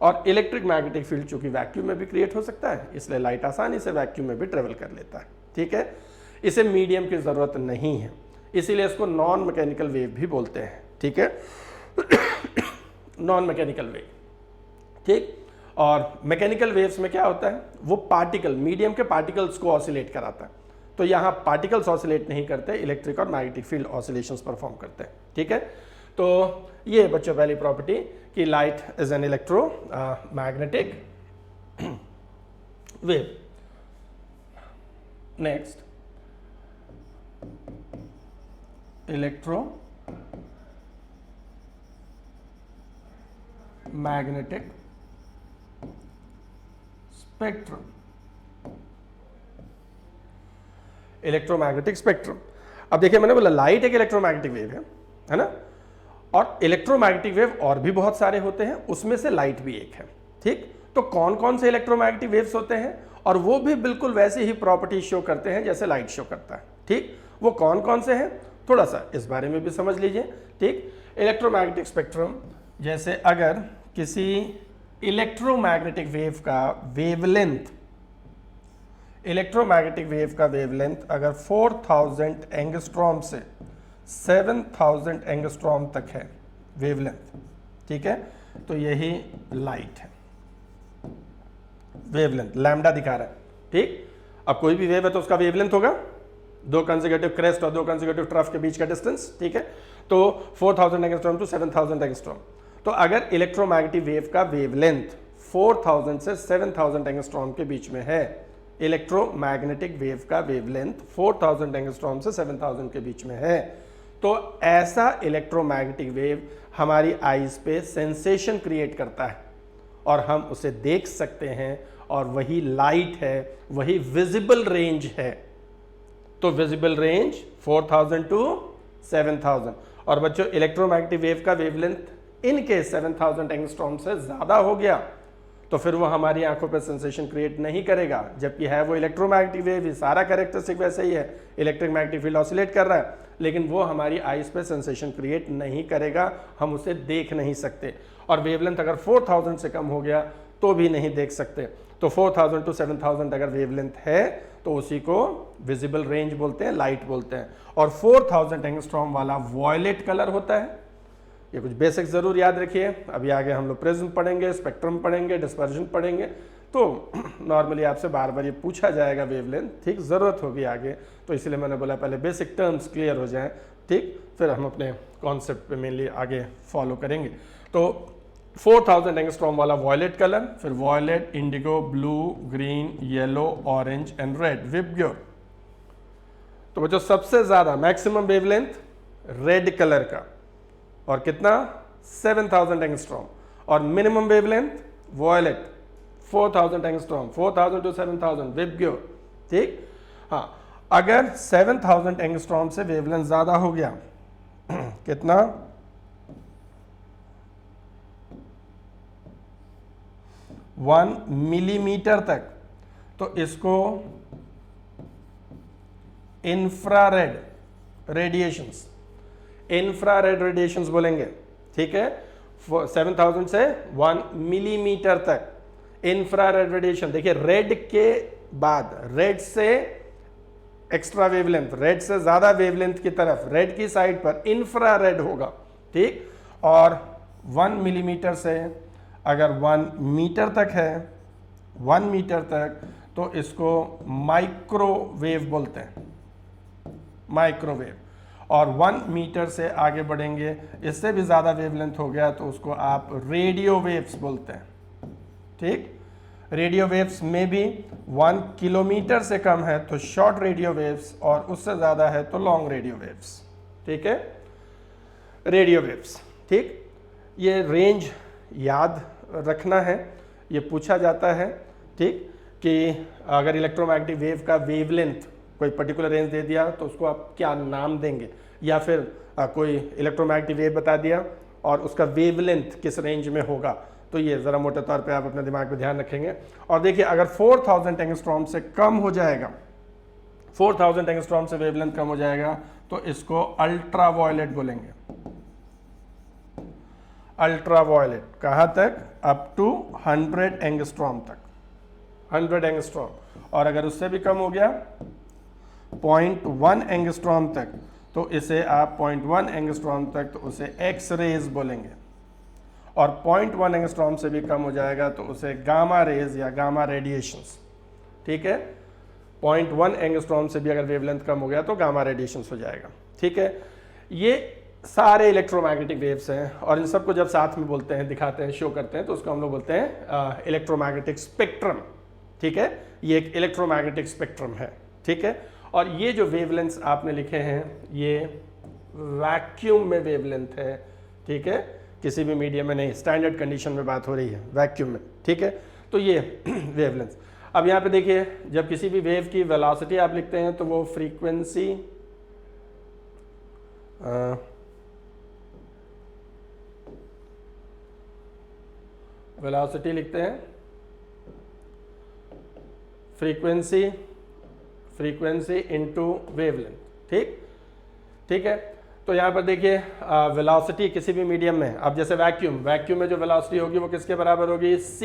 और इलेक्ट्रिक मैग्नेटिक फील्ड चूंकि वैक्यूम में भी क्रिएट हो सकता है इसलिए लाइट आसानी से वैक्यूम में भी ट्रेवल कर लेता है, ठीक है। इसे मीडियम की जरूरत नहीं है, इसीलिए इसको नॉन मैकेनिकल वेव भी बोलते हैं, ठीक है, नॉन मैकेनिकल वेव, ठीक। और मैकेनिकल वेव्स में क्या होता है, वो पार्टिकल, मीडियम के पार्टिकल्स को ऑसिलेट कराता है, तो यहाँ पार्टिकल्स ऑसिलेट नहीं करते, इलेक्ट्रिक और मैग्नेटिक फील्ड ऑसिलेशंस परफॉर्म करते हैं, ठीक है। तो ये बच्चों पहली प्रॉपर्टी कि light is an electro magnetic wave. Next, electro magnetic spectrum, electromagnetic spectrum. अब देखिए मैंने बोला लाइट एक इलेक्ट्रोमैग्नेटिक वेव है ना, और इलेक्ट्रोमैग्नेटिक वेव और भी बहुत सारे होते हैं, उसमें से लाइट भी एक है। ठीक, तो कौन कौन से इलेक्ट्रोमैग्नेटिक वेव्स होते हैं, और वो भी बिल्कुल वैसे ही प्रॉपर्टी शो करते हैं जैसे लाइट शो करता है। ठीक, वो कौन कौन से हैं थोड़ा सा इस बारे में भी समझ लीजिए। ठीक, इलेक्ट्रोमैग्नेटिक स्पेक्ट्रम, जैसे अगर किसी इलेक्ट्रोमैग्नेटिक वेव का वेवलेंथ, इलेक्ट्रोमैग्नेटिक वेव का वेवलेंथ अगर 4000 एंगस्ट्रॉम से 7000 एंगस्ट्रॉम तक है वेवलेंथ, ठीक है, तो यही लाइट है। वेवलेंथ लैम्डा दिखा रहा है। ठीक, अब कोई भी वेव है तो उसका वेवलेंथ होगा, दो कंसेक्यूटिव क्रेस्ट और दो कंसेक्यूटिव ट्रफ के बीच का डिस्टेंस। ठीक है, तो 4000 एंगस्ट्रॉम टू 7000 एंगस्ट्रॉम। तो अगर इलेक्ट्रोमैग्नेटिक वेव का वेवलेंथ 4000 से 7000 एंगस्ट्रॉम के बीच में है, इलेक्ट्रोमैग्नेटिक वेव का वेवलेंथ 4000 एंगस्ट्रॉम से 7000 के बीच में है, तो ऐसा इलेक्ट्रोमैग्नेटिक वेव हमारी आईज पे सेंसेशन क्रिएट करता है और हम उसे देख सकते हैं, और वही लाइट है, वही विजिबल रेंज है। तो विजिबल रेंज 4000 टू 7000। और बच्चों इलेक्ट्रोमैग्नेटिक वेव का वेवलेंथ इन केस 7000 एंगस्ट्रॉम से ज्यादा हो गया तो फिर वो हमारी आंखों पे सेंसेशन क्रिएट नहीं करेगा, जबकि है वो इलेक्ट्रोमैग्नेटिक वेव, ये सारा कैरेक्टरिस्टिक वैसे ही है, इलेक्ट्रिक मैग्नेटिक फील्ड ऑसिलेट कर रहा है, लेकिन वो हमारी आईज पे सेंसेशन क्रिएट नहीं करेगा, हम उसे देख नहीं सकते। और वेवलेंथ अगर 4000 से कम हो गया तो भी नहीं देख सकते। तो 4000 टू 7000 अगर वेवलेंथ है तो उसी को विजिबल रेंज बोलते हैं, लाइट बोलते हैं। और 4000 एंगस्ट्रॉम वाला वॉयलेट कलर होता है। ये कुछ बेसिक्स जरूर याद रखिए। अभी आगे हम लोग प्रिज्म पढ़ेंगे, स्पेक्ट्रम पढ़ेंगे, डिस्पर्जन पढ़ेंगे, तो नॉर्मली आपसे बार बार ये पूछा जाएगा वेवलेंथ, ठीक, जरूरत होगी आगे, तो इसलिए मैंने बोला पहले बेसिक टर्म्स क्लियर हो जाएं, ठीक, फिर हम अपने कॉन्सेप्ट पे मेनली आगे फॉलो करेंगे। तो 4000 एंगस्ट्रॉम वाला वॉयलेट कलर, फिर violet, indigo, blue, green, yellow, orange and red, VIBGYOR. तो बच्चों सबसे ज्यादा मैक्सिमम वेवलेंथ रेड कलर का, और कितना 7000 एंगस्ट्रॉम, और minimum wavelength violet 4000 angstrom, 4000 to 7000 VIBGYOR. ठीक, हाँ, अगर 7000 एंगस्ट्रॉम से वेवलेंथ ज्यादा हो गया कितना 1 मिलीमीटर तक, तो इसको इंफ्रारेड रेडिएशंस, इंफ्रारेड रेडिएशंस बोलेंगे। ठीक है, 7000 से 1 मिलीमीटर तक इंफ्रारेड रेडिएशन। देखिए रेड के बाद, रेड से एक्स्ट्रा वेवलेंथ, रेड से ज्यादा वेवलेंथ की तरफ, रेड की साइड पर इंफ्रारेड होगा। ठीक, और 1 मिलीमीटर से अगर 1 मीटर तक है, 1 मीटर तक, तो इसको माइक्रोवेव बोलते हैं, माइक्रोवेव। और 1 मीटर से आगे बढ़ेंगे, इससे भी ज़्यादा वेवलेंथ हो गया तो उसको आप रेडियो वेव्स बोलते हैं। ठीक, रेडियो वेव्स में भी 1 किलोमीटर से कम है तो शॉर्ट रेडियो वेव्स, और उससे ज़्यादा है तो लॉन्ग रेडियो वेव्स। ठीक है, रेडियो वेव्स। ठीक, ये रेंज याद रखना है, ये पूछा जाता है। ठीक, कि अगर इलेक्ट्रोमैग्नेटिक वेव का वेवलेंथ कोई पर्टिकुलर रेंज दे दिया तो उसको आप क्या नाम देंगे, या फिर कोई इलेक्ट्रोमैग्नेटिक वेव बता दिया और उसका वेवलेंथ किस रेंज में होगा, तो ये ज़रा मोटे तौर पे आप अपने दिमाग में ध्यान रखेंगे। और देखिए अगर 4000 एंगस्ट्रॉम से कम हो जाएगा, 4000 एंगस्ट्रॉम से वेवलेंथ कम हो जाएगा तो इसको अल्ट्रा वायलेट बोलेंगे। अल्ट्रा वायलेट कहाँ तक, अप टू 100 एंगस्ट्रॉम तक, 100 एंगस्ट्रॉम। और अगर उससे भी कम हो गया 0.1 एंगस्ट्रॉम तक, तो इसे आप 0.1 एंगस्ट्रॉम तक तो उसे एक्स रेज बोलेंगे। और 0.1 एंगस्ट्रॉम से भी कम हो जाएगा तो उसे गामा रेज या गामा रेडिएशंस। ठीक है, 0.1 एंगस्ट्रॉम से भी अगर वेवलेंथ कम हो गया तो गामा रेडिएशंस हो जाएगा। ठीक है, ये सारे इलेक्ट्रोमैग्नेटिक वेव्स हैं, और इन सबको जब साथ में बोलते हैं, दिखाते हैं, शो करते हैं, तो उसको हम लोग बोलते हैं इलेक्ट्रोमैग्नेटिक स्पेक्ट्रम। ठीक है, ये एक इलेक्ट्रोमैग्नेटिक स्पेक्ट्रम है। ठीक है, और ये जो वेवलेंथ्स आपने लिखे हैं ये वैक्यूम में वेवलेंथ है। ठीक है, किसी भी मीडियम में नहीं, स्टैंडर्ड कंडीशन में बात हो रही है, वैक्यूम में, ठीक है। तो ये वेवलेंथ। अब यहाँ पे देखिए, जब किसी भी वेव की वेलोसिटी आप लिखते हैं तो वो फ्रीक्वेंसी वेलोसिटी लिखते हैं, फ्रीक्वेंसी इनटू वेवलेंथ, ठीक है। तो यहाँ पर देखिए वेलोसिटी किसी भी मीडियम में, अब जैसे वैक्यूम में जो वेलोसिटी होगी वो किसके बराबर होगी, c,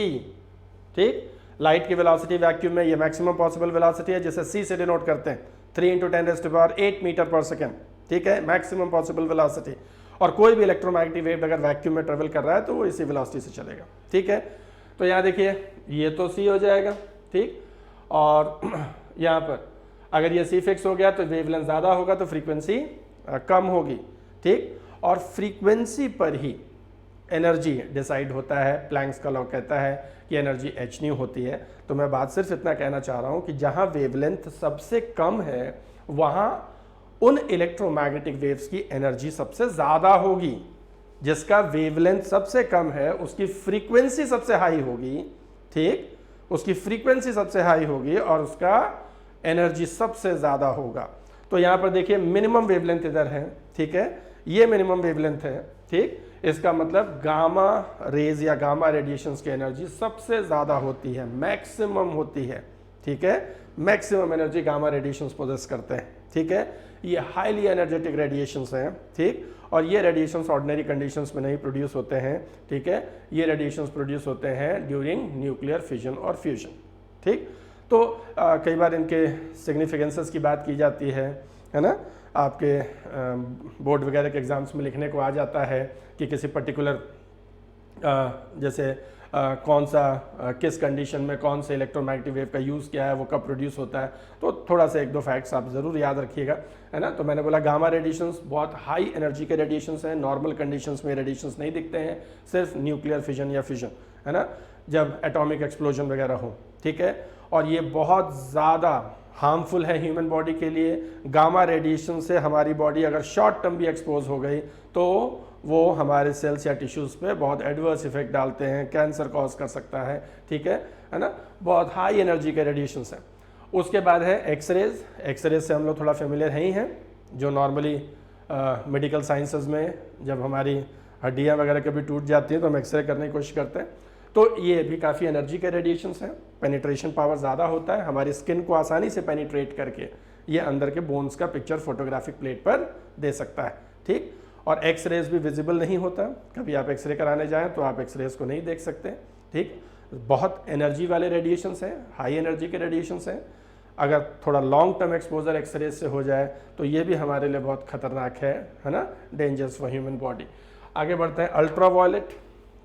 ठीक। लाइट की वेलोसिटी वैक्यूम में ये मैक्सिमम पॉसिबल वेलोसिटी है, जिसे c से डिनोट करते हैं, 3 × 10⁸ मीटर पर सेकेंड, ठीक है, मैक्सिमम पॉसिबल वेलोसिटी। और कोई भी इलेक्ट्रोमैग्नेटिक वेव अगर वैक्यूम में ट्रेवल कर रहा है तो वो इसी वेलोसिटी से चलेगा, ठीक है। तो यहाँ देखिए ये तो c हो जाएगा, ठीक। और यहाँ पर अगर ये c फिक्स हो गया तो वेवलेंथ ज़्यादा होगा तो फ्रीक्वेंसी कम होगी, ठीक। और फ्रीक्वेंसी पर ही एनर्जी डिसाइड होता है। प्लैंक्स का लॉ कहता है कि एनर्जी h न्यू होती है। तो मैं बात सिर्फ इतना कहना चाह रहा हूँ कि जहाँ वेवलेंथ सबसे कम है वहाँ उन इलेक्ट्रोमैग्नेटिक वेव्स की एनर्जी सबसे ज़्यादा होगी। जिसका वेवलेंथ सबसे कम है उसकी फ्रीक्वेंसी सबसे हाई होगी, ठीक, उसकी फ्रीक्वेंसी सबसे हाई होगी और उसका एनर्जी सबसे ज़्यादा होगा। तो यहाँ पर देखिए मिनिमम वेवलेंथ इधर है, ठीक है, ये मिनिमम वेवलेंथ है, ठीक। इसका मतलब गामा रेज या गामा रेडिएशंस की एनर्जी सबसे ज़्यादा होती है, मैक्सिमम होती है, ठीक है। Maximum energy gamma radiations possess करते हैं, ठीक है। ये हाईली एनर्जेटिक रेडिएशंस हैं, ठीक। और ये रेडिएशंस ऑर्डिनरी कंडीशंस में नहीं प्रोड्यूस होते हैं, ठीक है। ये रेडिएशंस प्रोड्यूस होते हैं ड्यूरिंग न्यूक्लियर फिजन और फ्यूजन, ठीक। तो कई बार इनके सिग्निफिकेंसेस की बात की जाती है ना, आपके बोर्ड वगैरह के एग्जाम्स में लिखने को आ जाता है कि किसी पर्टिकुलर जैसे कौन सा किस कंडीशन में कौन से इलेक्ट्रोमैग्नेटिक वेव का यूज़ किया है, वो कब प्रोड्यूस होता है। तो थोड़ा सा 1-2 फैक्ट्स आप ज़रूर याद रखिएगा, है ना। तो मैंने बोला गामा रेडिएशंस बहुत हाई एनर्जी के रेडिएशंस हैं, नॉर्मल कंडीशंस में रेडिएशंस नहीं दिखते हैं, सिर्फ न्यूक्लियर फिजन या फ्यूजन, है ना, जब एटॉमिक एक्सप्लोजन वगैरह हो, ठीक है। और ये बहुत ज़्यादा हार्मफुल है ह्यूमन बॉडी के लिए। गामा रेडिएशन से हमारी बॉडी अगर शॉर्ट टर्म भी एक्सपोज हो गई तो वो हमारे सेल्स या टिश्यूज़ पे बहुत एडवर्स इफेक्ट डालते हैं, कैंसर कॉज कर सकता है, ठीक है ना। बहुत हाई एनर्जी के रेडिएशंस हैं। उसके बाद है एक्सरेज। एक्सरेज से हम लोग थोड़ा फेमिलियर ही हैं, जो नॉर्मली मेडिकल साइंसेज में जब हमारी हड्डियाँ वगैरह कभी टूट जाती हैं तो हम एक्सरे करने की कोशिश करते हैं। तो ये भी काफ़ी एनर्जी के रेडिएशंस हैं, पेनिट्रेशन पावर ज़्यादा होता है, हमारी स्किन को आसानी से पेनिट्रेट करके ये अंदर के बोन्स का पिक्चर फोटोग्राफिक प्लेट पर दे सकता है, ठीक। और एक्स रेज भी विजिबल नहीं होता, कभी आप एक्सरे कराने जाएं तो आप एक्स रेज को नहीं देख सकते, ठीक। बहुत एनर्जी वाले रेडिएशंस हैं, हाई एनर्जी के रेडिएशंस हैं। अगर थोड़ा long term exposure X rays से हो जाए तो ये भी हमारे लिए बहुत खतरनाक है ना, डेंजरस फॉर ह्यूमन बॉडी। आगे बढ़ते हैं अल्ट्रा वायलेट,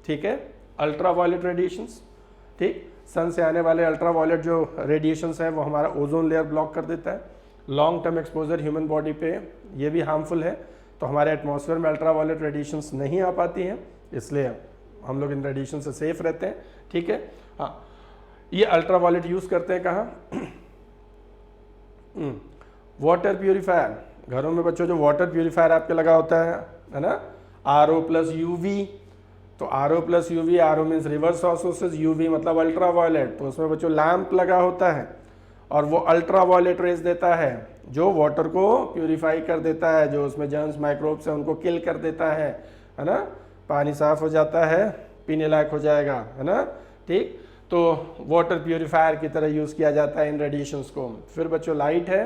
ठीक है, अल्ट्रा वायलेट रेडिएशंस, ठीक। सन से आने वाले अल्ट्रा वायलेट जो रेडिएशंस हैं वो हमारा ओजोन लेयर ब्लॉक कर देता है। Long term exposure human body पे ये भी हार्मफुल है, तो हमारे एटमॉस्फेयर में अल्ट्रा वायलेट रेडिएशंस नहीं आ पाती हैं, इसलिए हम लोग इन रेडिएशन से सेफ रहते हैं, ठीक है। हाँ, ये अल्ट्रा वायलेट यूज़ करते हैं कहाँ, वाटर प्यूरीफायर। घरों में बच्चों जो वाटर प्यूरीफायर आपके लगा होता है ना, RO प्लस UV। तो RO plus UV, RO means reverse osmosis, UV मतलब अल्ट्रा वायलेट। तो उसमें बच्चों लैंप लगा होता है और वो अल्ट्रा वायलेट रेज देता है जो वाटर को प्यूरिफाई कर देता है, जो उसमें जर्म्स माइक्रोब्स हैं उनको किल कर देता है ना। पानी साफ हो जाता है, पीने लायक हो जाएगा, है ना, ठीक। तो वाटर प्यूरिफायर की तरह यूज़ किया जाता है इन रेडिएशंस को। फिर बच्चों लाइट है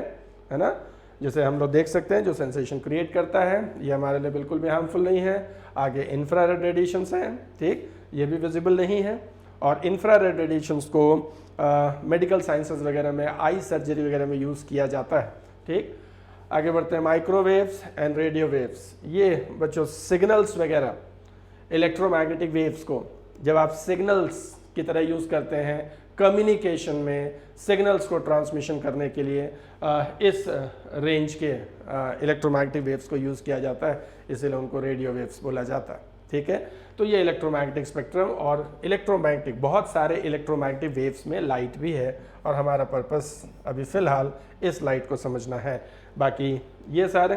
ना, जैसे हम लोग देख सकते हैं जो सेंसेशन क्रिएट करता है, ये हमारे लिए बिल्कुल भी हार्मफुल नहीं है। आगे इंफ्रारेड रेडिएशंस हैं, ठीक, ये भी विजिबल नहीं है। और इंफ्रारेड रेडिएशंस को मेडिकल साइंसेज वगैरह में, आई सर्जरी वगैरह में यूज़ किया जाता है, ठीक। आगे बढ़ते हैं माइक्रोवेव्स एंड रेडियो वेव्स। ये बच्चों सिग्नल्स वगैरह, इलेक्ट्रोमैग्नेटिक वेव्स को जब आप सिग्नल्स की तरह यूज़ करते हैं कम्युनिकेशन में, सिग्नल्स को ट्रांसमिशन करने के लिए इस रेंज के इलेक्ट्रोमैग्नेटिक वेव्स को यूज़ किया जाता है, इसीलिए उनको रेडियो वेव्स बोला जाता है, ठीक है। तो ये इलेक्ट्रोमैग्नेटिक स्पेक्ट्रम और इलेक्ट्रोमैग्नेटिक, बहुत सारे इलेक्ट्रोमैग्नेटिक वेव्स में लाइट भी है और हमारा पर्पस अभी फ़िलहाल इस लाइट को समझना है। बाकी ये सारे,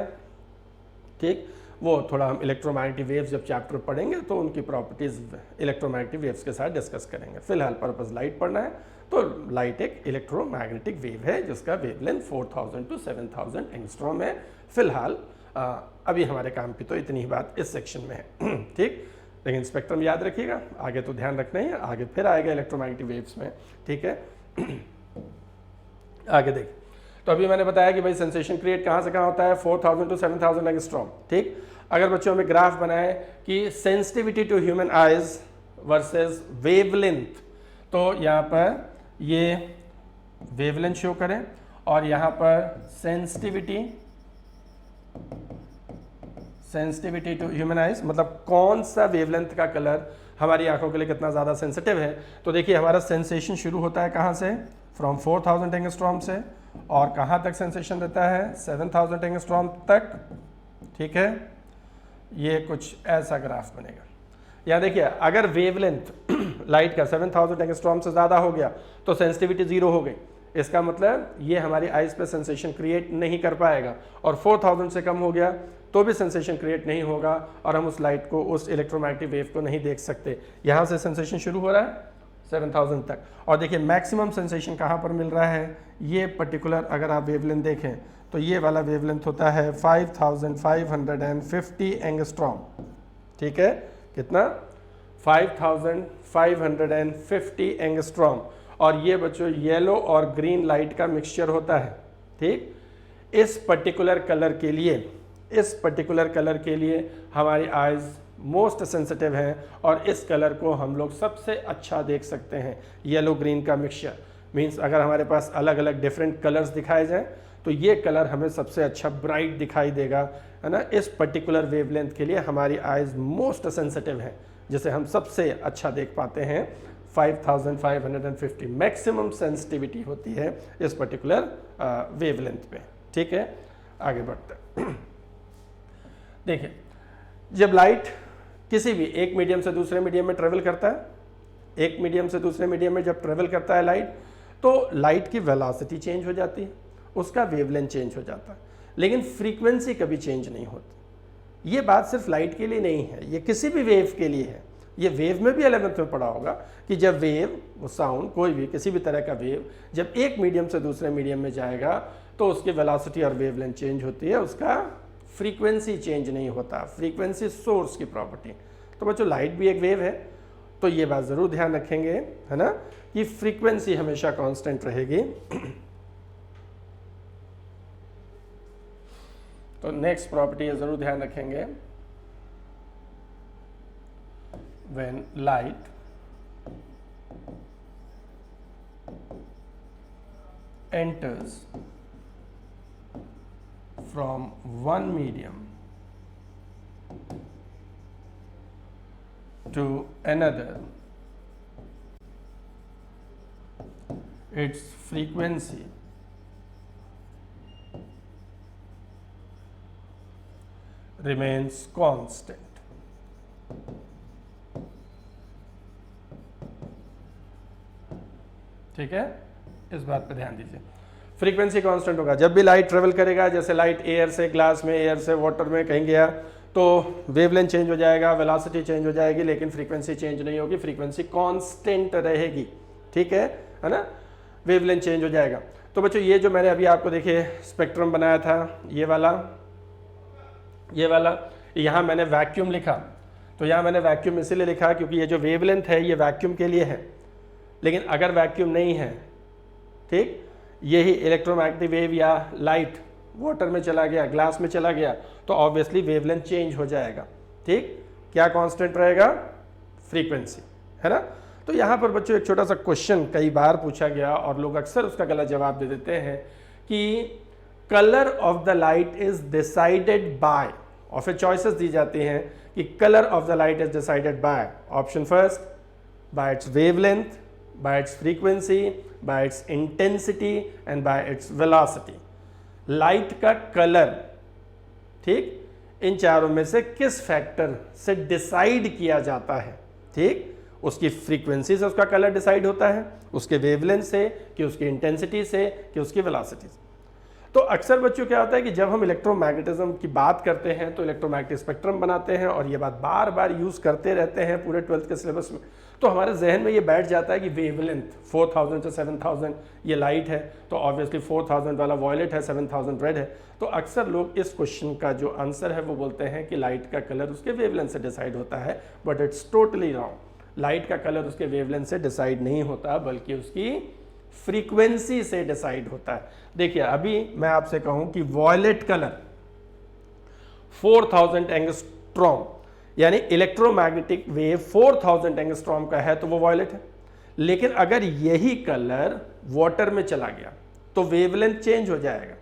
ठीक। वो थोड़ा हम इलेक्ट्रोमैग्नेटिक वेव्स जब चैप्टर पढ़ेंगे तो उनकी प्रॉपर्टीज़ इलेक्ट्रोमैग्नेटिक वेव्स के साथ डिस्कस करेंगे। फिलहाल पर्पस लाइट पढ़ना है, तो लाइट एक इलेक्ट्रोमैग्नेटिक वेव है जिसका वेवलेंथ 4000 to 7000 एंगस्ट्रॉम है। फिलहाल अभी हमारे काम की तो इतनी ही बात इस सेक्शन में है। ठीक, लेकिन स्पेक्ट्रम याद रखिएगा, आगे तो ध्यान रखना ही है, आगे फिर आएगा इलेक्ट्रोमैग्नेटिक वेव्स में। ठीक है, आगे देख, तो अभी मैंने बताया कि भाई सेंसेशन क्रिएट कहाँ से कहाँ होता है, 4000 to 7000 एंगस्ट्रॉम। ठीक, अगर बच्चों हमें ग्राफ बनाए कि sensitivity to human eyes versus wavelength, तो यहाँ पर ये वेवलेंथ शो करें और यहाँ पर सेंसिटिविटी टू ह्यूमन आइज, मतलब कौन सा वेवलेंथ का कलर हमारी आंखों के लिए कितना ज़्यादा सेंसिटिव है। तो देखिए हमारा सेंसेशन शुरू होता है कहाँ से, फ्रॉम 4000 एंगस्ट्रॉम से, और कहाँ तक सेंसेशन रहता है, 7000 एंगस्ट्रॉम तक। ठीक है, ये कुछ ऐसा ग्राफ बनेगा। यहाँ देखिए अगर वेवलेंथ लाइट का 7000 एंगस्ट्रॉम से ज़्यादा हो गया तो सेंसिटिविटी 0 हो गई, इसका मतलब ये हमारी आइज पे सेंसेशन क्रिएट नहीं कर पाएगा, और 4000 से कम हो गया तो भी सेंसेशन क्रिएट नहीं होगा और हम उस लाइट को, उस इलेक्ट्रोमैग्नेटिक वेव को नहीं देख सकते। यहाँ से सेंसेशन शुरू हो रहा है 7000 तक, और देखिए मैक्सिमम सेंसेशन कहाँ पर मिल रहा है, ये पर्टिकुलर अगर आप वेवलेंथ देखें तो ये वाला वेवलेंथ होता है 5550 एंगस्ट्रॉम। ठीक है, कितना, 5550 एंगस्ट्रॉम, और ये बच्चों येलो और ग्रीन लाइट का मिक्सचर होता है। ठीक, इस पर्टिकुलर कलर के लिए हमारी आइज मोस्ट सेंसिटिव हैं और इस कलर को हम लोग सबसे अच्छा देख सकते हैं। येलो ग्रीन का मिक्सचर मींस अगर हमारे पास अलग अलग डिफरेंट कलर्स दिखाए जाएं तो ये कलर हमें सबसे अच्छा ब्राइट दिखाई देगा, है ना। इस पर्टिकुलर वेवलेंथ के लिए हमारी आइज मोस्ट सेंसिटिव है, जिसे हम सबसे अच्छा देख पाते हैं। 5550 मैक्सिमम सेंसिटिविटी होती है इस पर्टिकुलर वेवलेंथ पे। ठीक है, आगे बढ़ते हैं। देखिए जब लाइट किसी भी एक मीडियम से दूसरे मीडियम में ट्रेवल करता है, एक मीडियम से दूसरे मीडियम में जब ट्रेवल करता है लाइट, तो लाइट की वेलोसिटी चेंज हो जाती है, उसका वेवलेंथ चेंज हो जाता है, लेकिन फ्रीक्वेंसी कभी चेंज नहीं होती। ये बात सिर्फ लाइट के लिए नहीं है, ये किसी भी वेव के लिए है। ये वेव में भी 11th में पढ़ा होगा कि जब वेव, वो साउंड, कोई भी किसी भी तरह का वेव जब एक मीडियम से दूसरे मीडियम में जाएगा तो उसकी वेलोसिटी और वेवलेंथ चेंज होती है, उसका फ्रीक्वेंसी चेंज नहीं होता। फ्रीक्वेंसी सोर्स की प्रॉपर्टी। तो बच्चों लाइट भी एक वेव है, तो ये बात ज़रूर ध्यान रखेंगे, है ना, कि फ्रीक्वेंसी हमेशा कांस्टेंट रहेगी। तो नेक्स्ट प्रॉपर्टी ज़रूर ध्यान रखेंगे, when light enters from one medium to another, its frequency remains constant। ठीक है, इस बात पे ध्यान दीजिए। फ्रीक्वेंसी कांस्टेंट होगा जब भी लाइट ट्रेवल करेगा। जैसे लाइट एयर से, ग्लास में, एयर से वाटर में कहीं गया तो वेवलेंथ चेंज हो जाएगा, वेलोसिटी चेंज हो जाएगी, लेकिन फ्रीक्वेंसी चेंज नहीं होगी, फ्रीक्वेंसी कांस्टेंट रहेगी। ठीक है ना, वेवलेंथ चेंज हो जाएगा। तो बच्चों ये जो मैंने अभी आपको देखिए स्पेक्ट्रम बनाया था, ये वाला यहाँ मैंने वैक्यूम लिखा। तो यहाँ मैंने वैक्यूम इसीलिए लिखा क्योंकि ये जो वेवलेंथ है ये वैक्यूम के लिए है, लेकिन अगर वैक्यूम नहीं है, ठीक, यही इलेक्ट्रोमैग्नेटिक वेव या लाइट वाटर में चला गया, ग्लास में चला गया, तो ऑब्वियसली वेवलेंथ चेंज हो जाएगा। ठीक, क्या कांस्टेंट रहेगा, फ्रीक्वेंसी, है ना। तो यहाँ पर बच्चों एक छोटा सा क्वेश्चन कई बार पूछा गया और लोग अक्सर उसका गलत जवाब दे देते हैं कि colour of the light is decided by, और फिर चॉइसेस दी जाती हैं कि colour of the light is decided by, option first, bye it's wavelength, by its frequency, by its intensity and by its velocity। Light का colour, ठीक, इन चारों में से किस फैक्टर से डिसाइड किया जाता है। ठीक, उसकी फ्रीक्वेंसी से उसका कलर डिसाइड होता है, उसके वेवलेंथ से, कि उसकी इंटेंसिटी से, कि उसकी वेलोसिटी से। तो अक्सर बच्चों क्या होता है कि जब हम इलेक्ट्रोमैग्नेटिज्म की बात करते हैं तो इलेक्ट्रोमैग्नेटिक स्पेक्ट्रम बनाते हैं और ये बात बार बार यूज़ करते रहते हैं पूरे 12th के सिलेबस में, तो हमारे जहन में ये बैठ जाता है कि वेवलेंथ 4000 से 7000 ये लाइट है, तो ऑब्वियसली 4000 वाला वॉयलेट है, 7000 रेड है। तो अक्सर लोग इस क्वेश्चन का जो आंसर है वो बोलते हैं कि लाइट का कलर उसके वेवलेंथ से डिसाइड होता है, but it's totally wrong. Light का कलर उसके वेवलेंथ से डिसाइड नहीं होता बल्कि उसकी फ्रीक्वेंसी से डिसाइड होता है। देखिए अभी मैं आपसे कहूं कि वॉयलेट कलर 4000 एंगस्ट्रॉम यानी इलेक्ट्रोमैग्नेटिक वेव 4000 एंगस्ट्रॉम का है तो वो वॉयलेट है। लेकिन अगर यही कलर वाटर में चला गया तो वेवलेंथ चेंज हो जाएगा।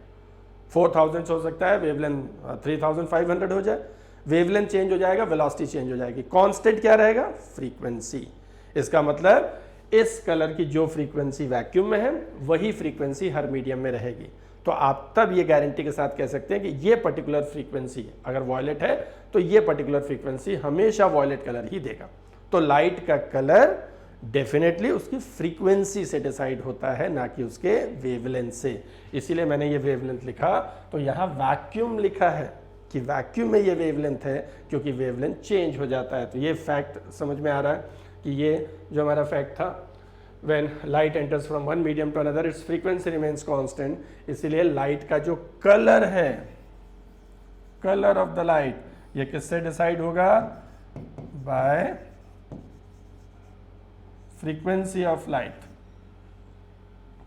4000 हो सकता है वेवलेंथ 3500 हो जाए, वेवलेंथ चेंज हो जाएगा, वेलोसिटी चेंज हो जाएगी। कांस्टेंट क्या रहेगा? फ्रीक्वेंसी। इसका मतलब इस कलर की जो फ्रीक्वेंसी वैक्यूम में है वही फ्रीक्वेंसी हर मीडियम में रहेगी। तो आप तब ये गारंटी के साथ कह सकते हैं कि ये पर्टिकुलर फ्रीक्वेंसी अगर वॉयलेट है तो ये पर्टिकुलर फ्रीक्वेंसी हमेशा वॉयलेट कलर ही देगा। तो लाइट का कलर डेफिनेटली उसकी फ्रीक्वेंसी से डिसाइड होता है, ना कि उसके वेवलेंथ से। इसीलिए मैंने ये वेवलेंथ लिखा, तो यहाँ वैक्यूम लिखा है कि वैक्यूम में ये वेवलेंथ है क्योंकि वेवलेंथ चेंज हो जाता है। तो ये फैक्ट समझ में आ रहा है कि ये जो हमारा फैक्ट था, when light enters from one medium to another its frequency remains constant, इसीलिए लाइट का जो कलर है, कलर ऑफ द लाइट, ये किससे डिसाइड होगा? Bye frequency of light.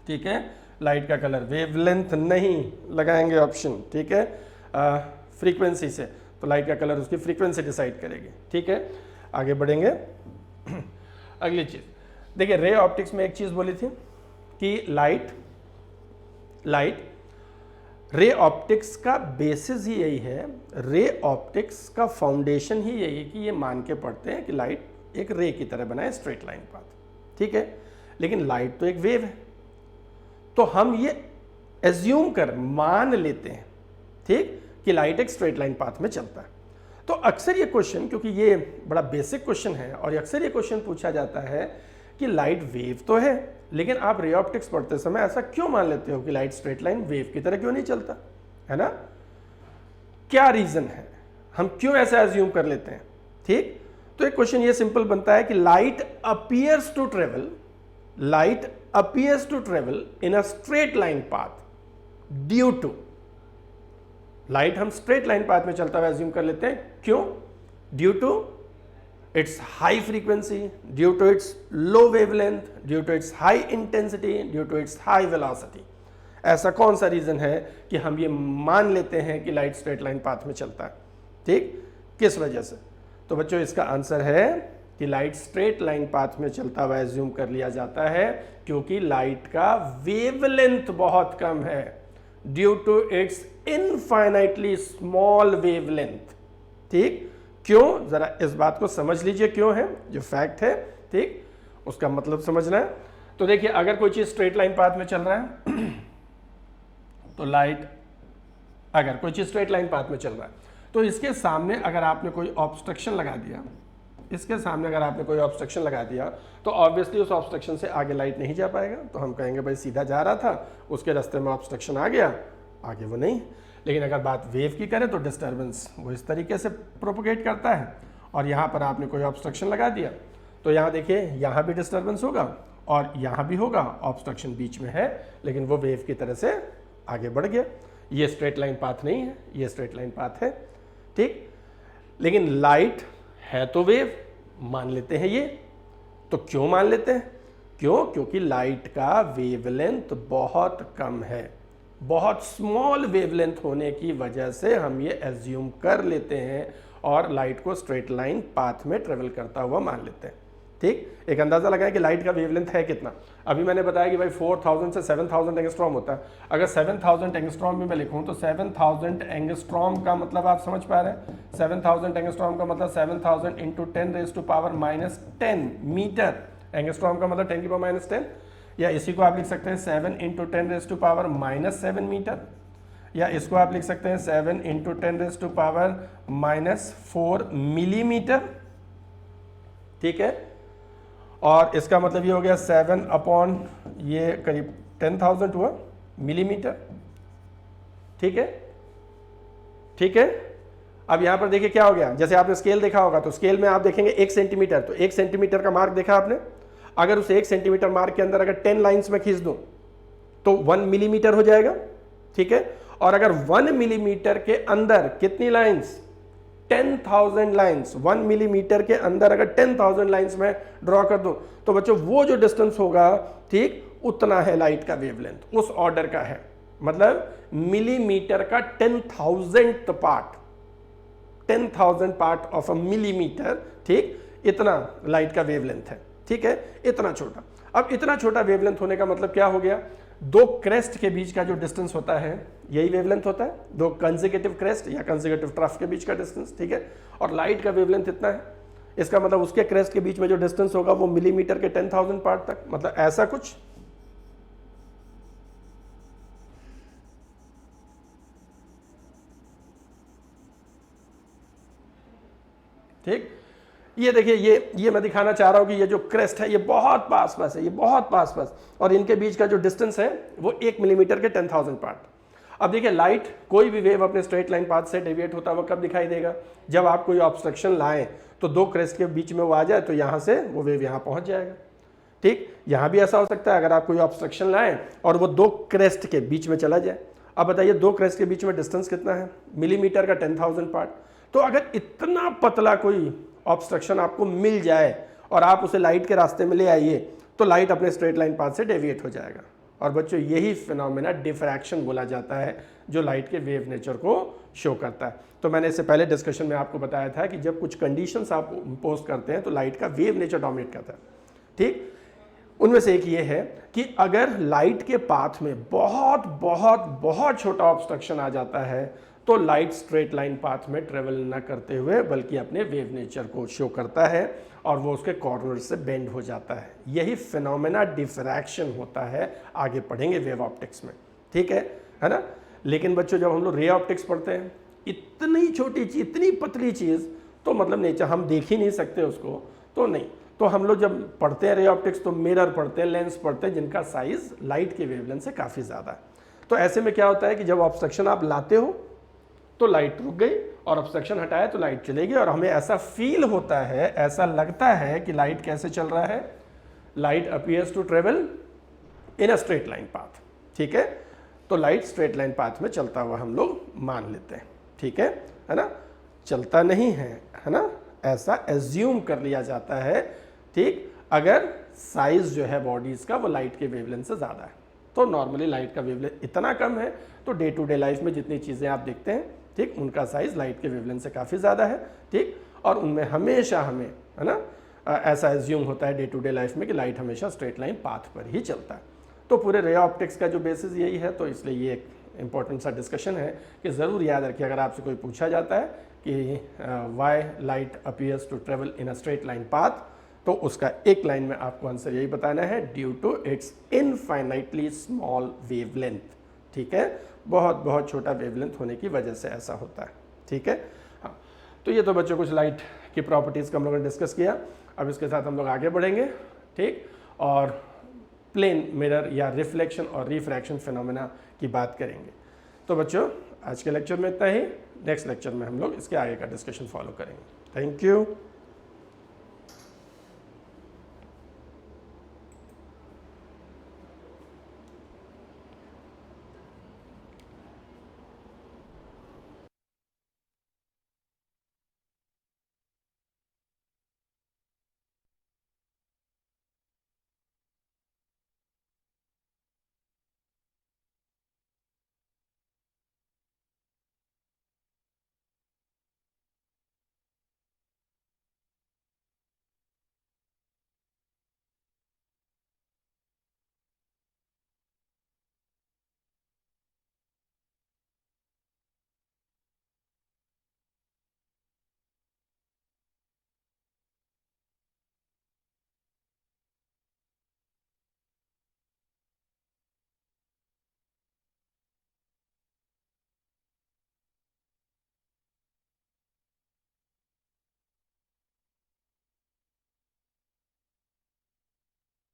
ठीक है, लाइट का कलर, वेवलेंथ नहीं लगाएंगे ऑप्शन, ठीक है, फ्रीक्वेंसी से। तो लाइट का कलर उसकी फ्रीक्वेंसी डिसाइड करेगी। ठीक है, आगे बढ़ेंगे। अगली चीज देखिए, रे ऑप्टिक्स में एक चीज बोली थी कि लाइट रे ऑप्टिक्स का बेसिस ही यही है, रे ऑप्टिक्स का फाउंडेशन ही यही है कि ये मान के पढ़ते हैं कि लाइट एक रे की तरह बनाए, स्ट्रेट लाइन पाथ। ठीक है, लेकिन लाइट तो एक वेव है, तो हम ये एज्यूम कर मान लेते हैं, ठीक, कि लाइट एक स्ट्रेट लाइन पाथ में चलता है। तो अक्सर ये क्वेश्चन, क्योंकि ये बड़ा बेसिक क्वेश्चन है और अक्सर ये क्वेश्चन पूछा जाता है कि लाइट वेव तो है, लेकिन आप रे ऑप्टिक्स पढ़ते समय ऐसा क्यों मान लेते हो कि लाइट स्ट्रेट लाइन वेव की तरह क्यों नहीं चलता है ना? क्या रीजन है, हम क्यों ऐसा एज्यूम कर लेते हैं? ठीक, तो एक क्वेश्चन ये सिंपल बनता है कि light appears to travel in a straight line path due to, light हम स्ट्रेट लाइन पाथ में चलता हुआ एज्यूम कर लेते हैं, क्यों? Due to its high frequency, due to its low wavelength, due to its high intensity, due to its high velocity. ऐसा कौन सा रीजन है कि हम ये मान लेते हैं कि लाइट स्ट्रेट लाइन पाथ में चलता है? ठीक, किस वजह से? तो बच्चों इसका आंसर है कि लाइट स्ट्रेट लाइन पाथ में चलता हुआ एज्यूम कर लिया जाता है क्योंकि लाइट का वेवलेंथ बहुत कम है, due to its infinitely small wavelength. ठीक, क्यों? जरा इस बात को समझ लीजिए, क्यों है, जो फैक्ट है, ठीक, उसका मतलब समझना है। तो देखिए, अगर कोई चीज स्ट्रेट लाइन पाथ में चल रहा है तो लाइट, अगर कोई चीज स्ट्रेट लाइन पाथ में चल रहा है तो इसके सामने अगर आपने कोई ऑब्स्ट्रक्शन लगा दिया, इसके सामने अगर आपने कोई ऑब्स्ट्रक्शन लगा दिया तो ऑब्वियसली उस ऑब्स्ट्रक्शन से आगे लाइट नहीं जा पाएगा। तो हम कहेंगे भाई सीधा जा रहा था, उसके रास्ते में ऑब्स्ट्रक्शन आ गया, आगे वो नहीं। लेकिन अगर बात वेव की करें तो डिस्टर्बेंस वो इस तरीके से प्रोपोगेट करता है, और यहाँ पर आपने कोई ऑब्स्ट्रक्शन लगा दिया तो यहाँ देखिए, यहाँ भी डिस्टर्बेंस होगा और यहाँ भी होगा, ऑब्स्ट्रक्शन बीच में है, लेकिन वो वेव की तरह से आगे बढ़ गया। ये स्ट्रेट लाइन पाथ नहीं है, ये स्ट्रेट लाइन पाथ है। ठीक, लेकिन लाइट है तो वेव, मान लेते हैं ये। तो क्यों मान लेते हैं? क्यों? क्योंकि लाइट का वेवलेंथ बहुत कम है, बहुत स्मॉल वेवलेंथ होने की वजह से हम ये एज्यूम कर लेते हैं और लाइट को स्ट्रेट लाइन पाथ में ट्रेवल करता हुआ मान लेते हैं। ठीक, एक अंदाजा लगाएं कि लाइट का वेवलेंथ है कितना। अभी मैंने बताया कि भाई 4000 से 7000 एंगस्ट्रॉम होता है। अगर 7000 एंगस्ट्रॉम में मैं लिखूं तो 7000 एंगस्ट्रॉम का मतलब आप समझ पा रहे हैं? 7000 एंगस्ट्रॉम का मतलब 7000 इंटू 10⁻⁻10 मीटर। एंगस्ट्रॉम का मतलब 10⁻⁻10, या इसी को आप लिख सकते हैं 7 इंटू 10⁻⁻7 मीटर, या इसको आप लिख सकते हैं 7 इंटू 10⁻⁻4 मिलीमीटर। ठीक है, और इसका मतलब ये हो गया 7 / 1000 हुआ मिलीमीटर। 7 / 1000 × 10⁻⁻4 × 7 / 10⁻⁻4 × 10⁻⁻4 × 10⁻⁻4 × 10⁻⁻4 × 10⁻⁻4 × 10⁻⁻4 × 10⁻⁻4 मिलीमीटर। ठीक है, और इसका मतलब ये हो गया 7 / ठीक है, ठीक है। अब यहां पर देखिए क्या हो गया, जैसे आपने स्केल देखा होगा तो स्केल में आप देखेंगे 1 सेंटीमीटर, तो 1 सेंटीमीटर का मार्क देखा आपने, अगर उस 1 सेंटीमीटर मार्क के अंदर अगर 10 लाइंस में खींच दूं तो 1 मिलीमीटर हो जाएगा, ठीक है। और अगर 1 मिलीमीटर के अंदर कितनी लाइंस, 10,000 लाइंस, 1 मिलीमीटर के अंदर अगर 10,000 लाइंस में ड्रॉ कर दूं तो बच्चों वो जो डिस्टेंस होगा, ठीक, उतना है लाइट का वेवलेंथ, उस ऑर्डर का है। मतलब मिलीमीटर का 10,000th part, 10,000 part of a millimetre, ठीक, इतना लाइट का वेवलेंथ है, ठीक है, इतना छोटा। अब इतना छोटा वेवलेंथ होने का मतलब क्या हो गया, दो क्रेस्ट के बीच का जो डिस्टेंस होता है यही वेवलेंथ होता है, दो कंसेक्यूटिव क्रेस्ट या कंसेक्यूटिव ट्रफ के बीच का डिस्टेंस, ठीक है। और लाइट का वेवलेंथ इतना है, इसका मतलब उसके क्रेस्ट के बीच में जो डिस्टेंस होगा वो मिलीमीटर के 10,000 पार्ट तक, मतलब ऐसा कुछ। ठीक, ये देखिए, ये मैं दिखाना चाह रहा हूं कि ये जो क्रेस्ट है ये बहुत पास पास है, ये बहुत पास पास, और इनके बीच का जो डिस्टेंस है वो 1 मिलीमीटर के 10,000 पार्ट। अब देखिए लाइट, कोई भी वेव अपने स्ट्रेट लाइन पाथ से डेविएट होता हुआ कब दिखाई देगा, जब आप कोई ऑब्स्ट्रक्शन लाएं तो दो क्रेस्ट के बीच में वो आ जाए तो यहां से वो वेव यहां पहुंच जाएगा, ठीक। यहां भी ऐसा हो सकता है, अगर आप कोई ऑब्स्ट्रक्शन लाएं और वो दो क्रेस्ट के बीच में चला जाए। अब बताइए दो क्रेस्ट के बीच में डिस्टेंस कितना है, मिलीमीटर का 10,000 पार्ट। तो अगर इतना पतला कोई ऑब्स्ट्रक्शन आपको मिल जाए और आप उसे लाइट के रास्ते में ले आइए तो लाइट अपने स्ट्रेट लाइन पाथ से डेविएट हो जाएगा। और बच्चों यही फिनोमेना डिफ्रैक्शन बोला जाता है, जो लाइट के वेव नेचर को शो करता है। तो मैंने इससे पहले डिस्कशन में आपको बताया था कि जब कुछ कंडीशंस आप इम्पोज करते हैं तो लाइट का वेव नेचर डोमिनेट करता है, ठीक। उनमें से एक ये है कि अगर लाइट के पाथ में बहुत बहुत बहुत छोटा ऑब्स्ट्रक्शन आ जाता है तो लाइट स्ट्रेट लाइन पाथ में ट्रेवल न करते हुए बल्कि अपने वेव नेचर को शो करता है और वो उसके कॉर्नर से बेंड हो जाता है। यही फिनोमेना डिफ्रैक्शन होता है, आगे पढ़ेंगे वेव ऑप्टिक्स में, ठीक है ना। लेकिन बच्चों जब हम लोग रे ऑप्टिक्स पढ़ते हैं, इतनी छोटी चीज, इतनी पतली चीज़, तो मतलब नेचर हम देख ही नहीं सकते उसको, तो नहीं। तो हम लोग जब पढ़ते हैं रे ऑप्टिक्स तो मिरर पढ़ते हैं, लेंस पढ़ते हैं जिनका साइज लाइट के वेवलेंथ से काफ़ी ज़्यादा है। तो ऐसे में क्या होता है कि जब ऑब्स्ट्रक्शन आप लाते हो तो लाइट रुक गई और ऑब्स्ट्रक्शन हटाया तो लाइट चलेगी, और हमें ऐसा फील होता है, ऐसा लगता है कि लाइट कैसे चल रहा है, light appears to travel in a straight line path, ठीक है। तो लाइट स्ट्रेट लाइन पाथ में चलता हुआ हम लोग मान लेते हैं, ठीक है ना। चलता नहीं है ना, ऐसा एज्यूम कर लिया जाता है, ठीक। अगर साइज जो है बॉडीज का वो लाइट के वेवलेंथ से ज़्यादा है, तो नॉर्मली लाइट का वेवलेंथ इतना कम है तो डे टू डे लाइफ में जितनी चीज़ें आप देखते हैं, ठीक, उनका साइज लाइट के वेवलेंथ से काफ़ी ज़्यादा है, ठीक। और उनमें हमेशा हमें, है ना, ऐसा एज्यूम होता है डे टू डे लाइफ में कि लाइट हमेशा स्ट्रेट लाइन पाथ पर ही चलता है। तो पूरे रे ऑप्टिक्स का जो बेसिस यही है, तो इसलिए ये एक इंपॉर्टेंट सा डिस्कशन है कि ज़रूर याद रखिए, अगर आपसे कोई पूछा जाता है कि why light appears to travel in a straight line path, तो उसका एक लाइन में आपको आंसर यही बताना है, due to its infinitely small wavelength, ठीक है। बहुत बहुत छोटा वेवलेंथ होने की वजह से ऐसा होता है, ठीक है। हाँ, तो ये तो बच्चों कुछ लाइट की प्रॉपर्टीज़ का हम लोगों ने डिस्कस किया। अब इसके साथ हम लोग आगे बढ़ेंगे, ठीक, और प्लेन मिरर या रिफ्लेक्शन और रिफ्रैक्शन फिनोमेना की बात करेंगे। तो बच्चों आज के लेक्चर में इतना ही, नेक्स्ट लेक्चर में हम लोग इसके आगे का डिस्कशन फॉलो करेंगे। Thank you.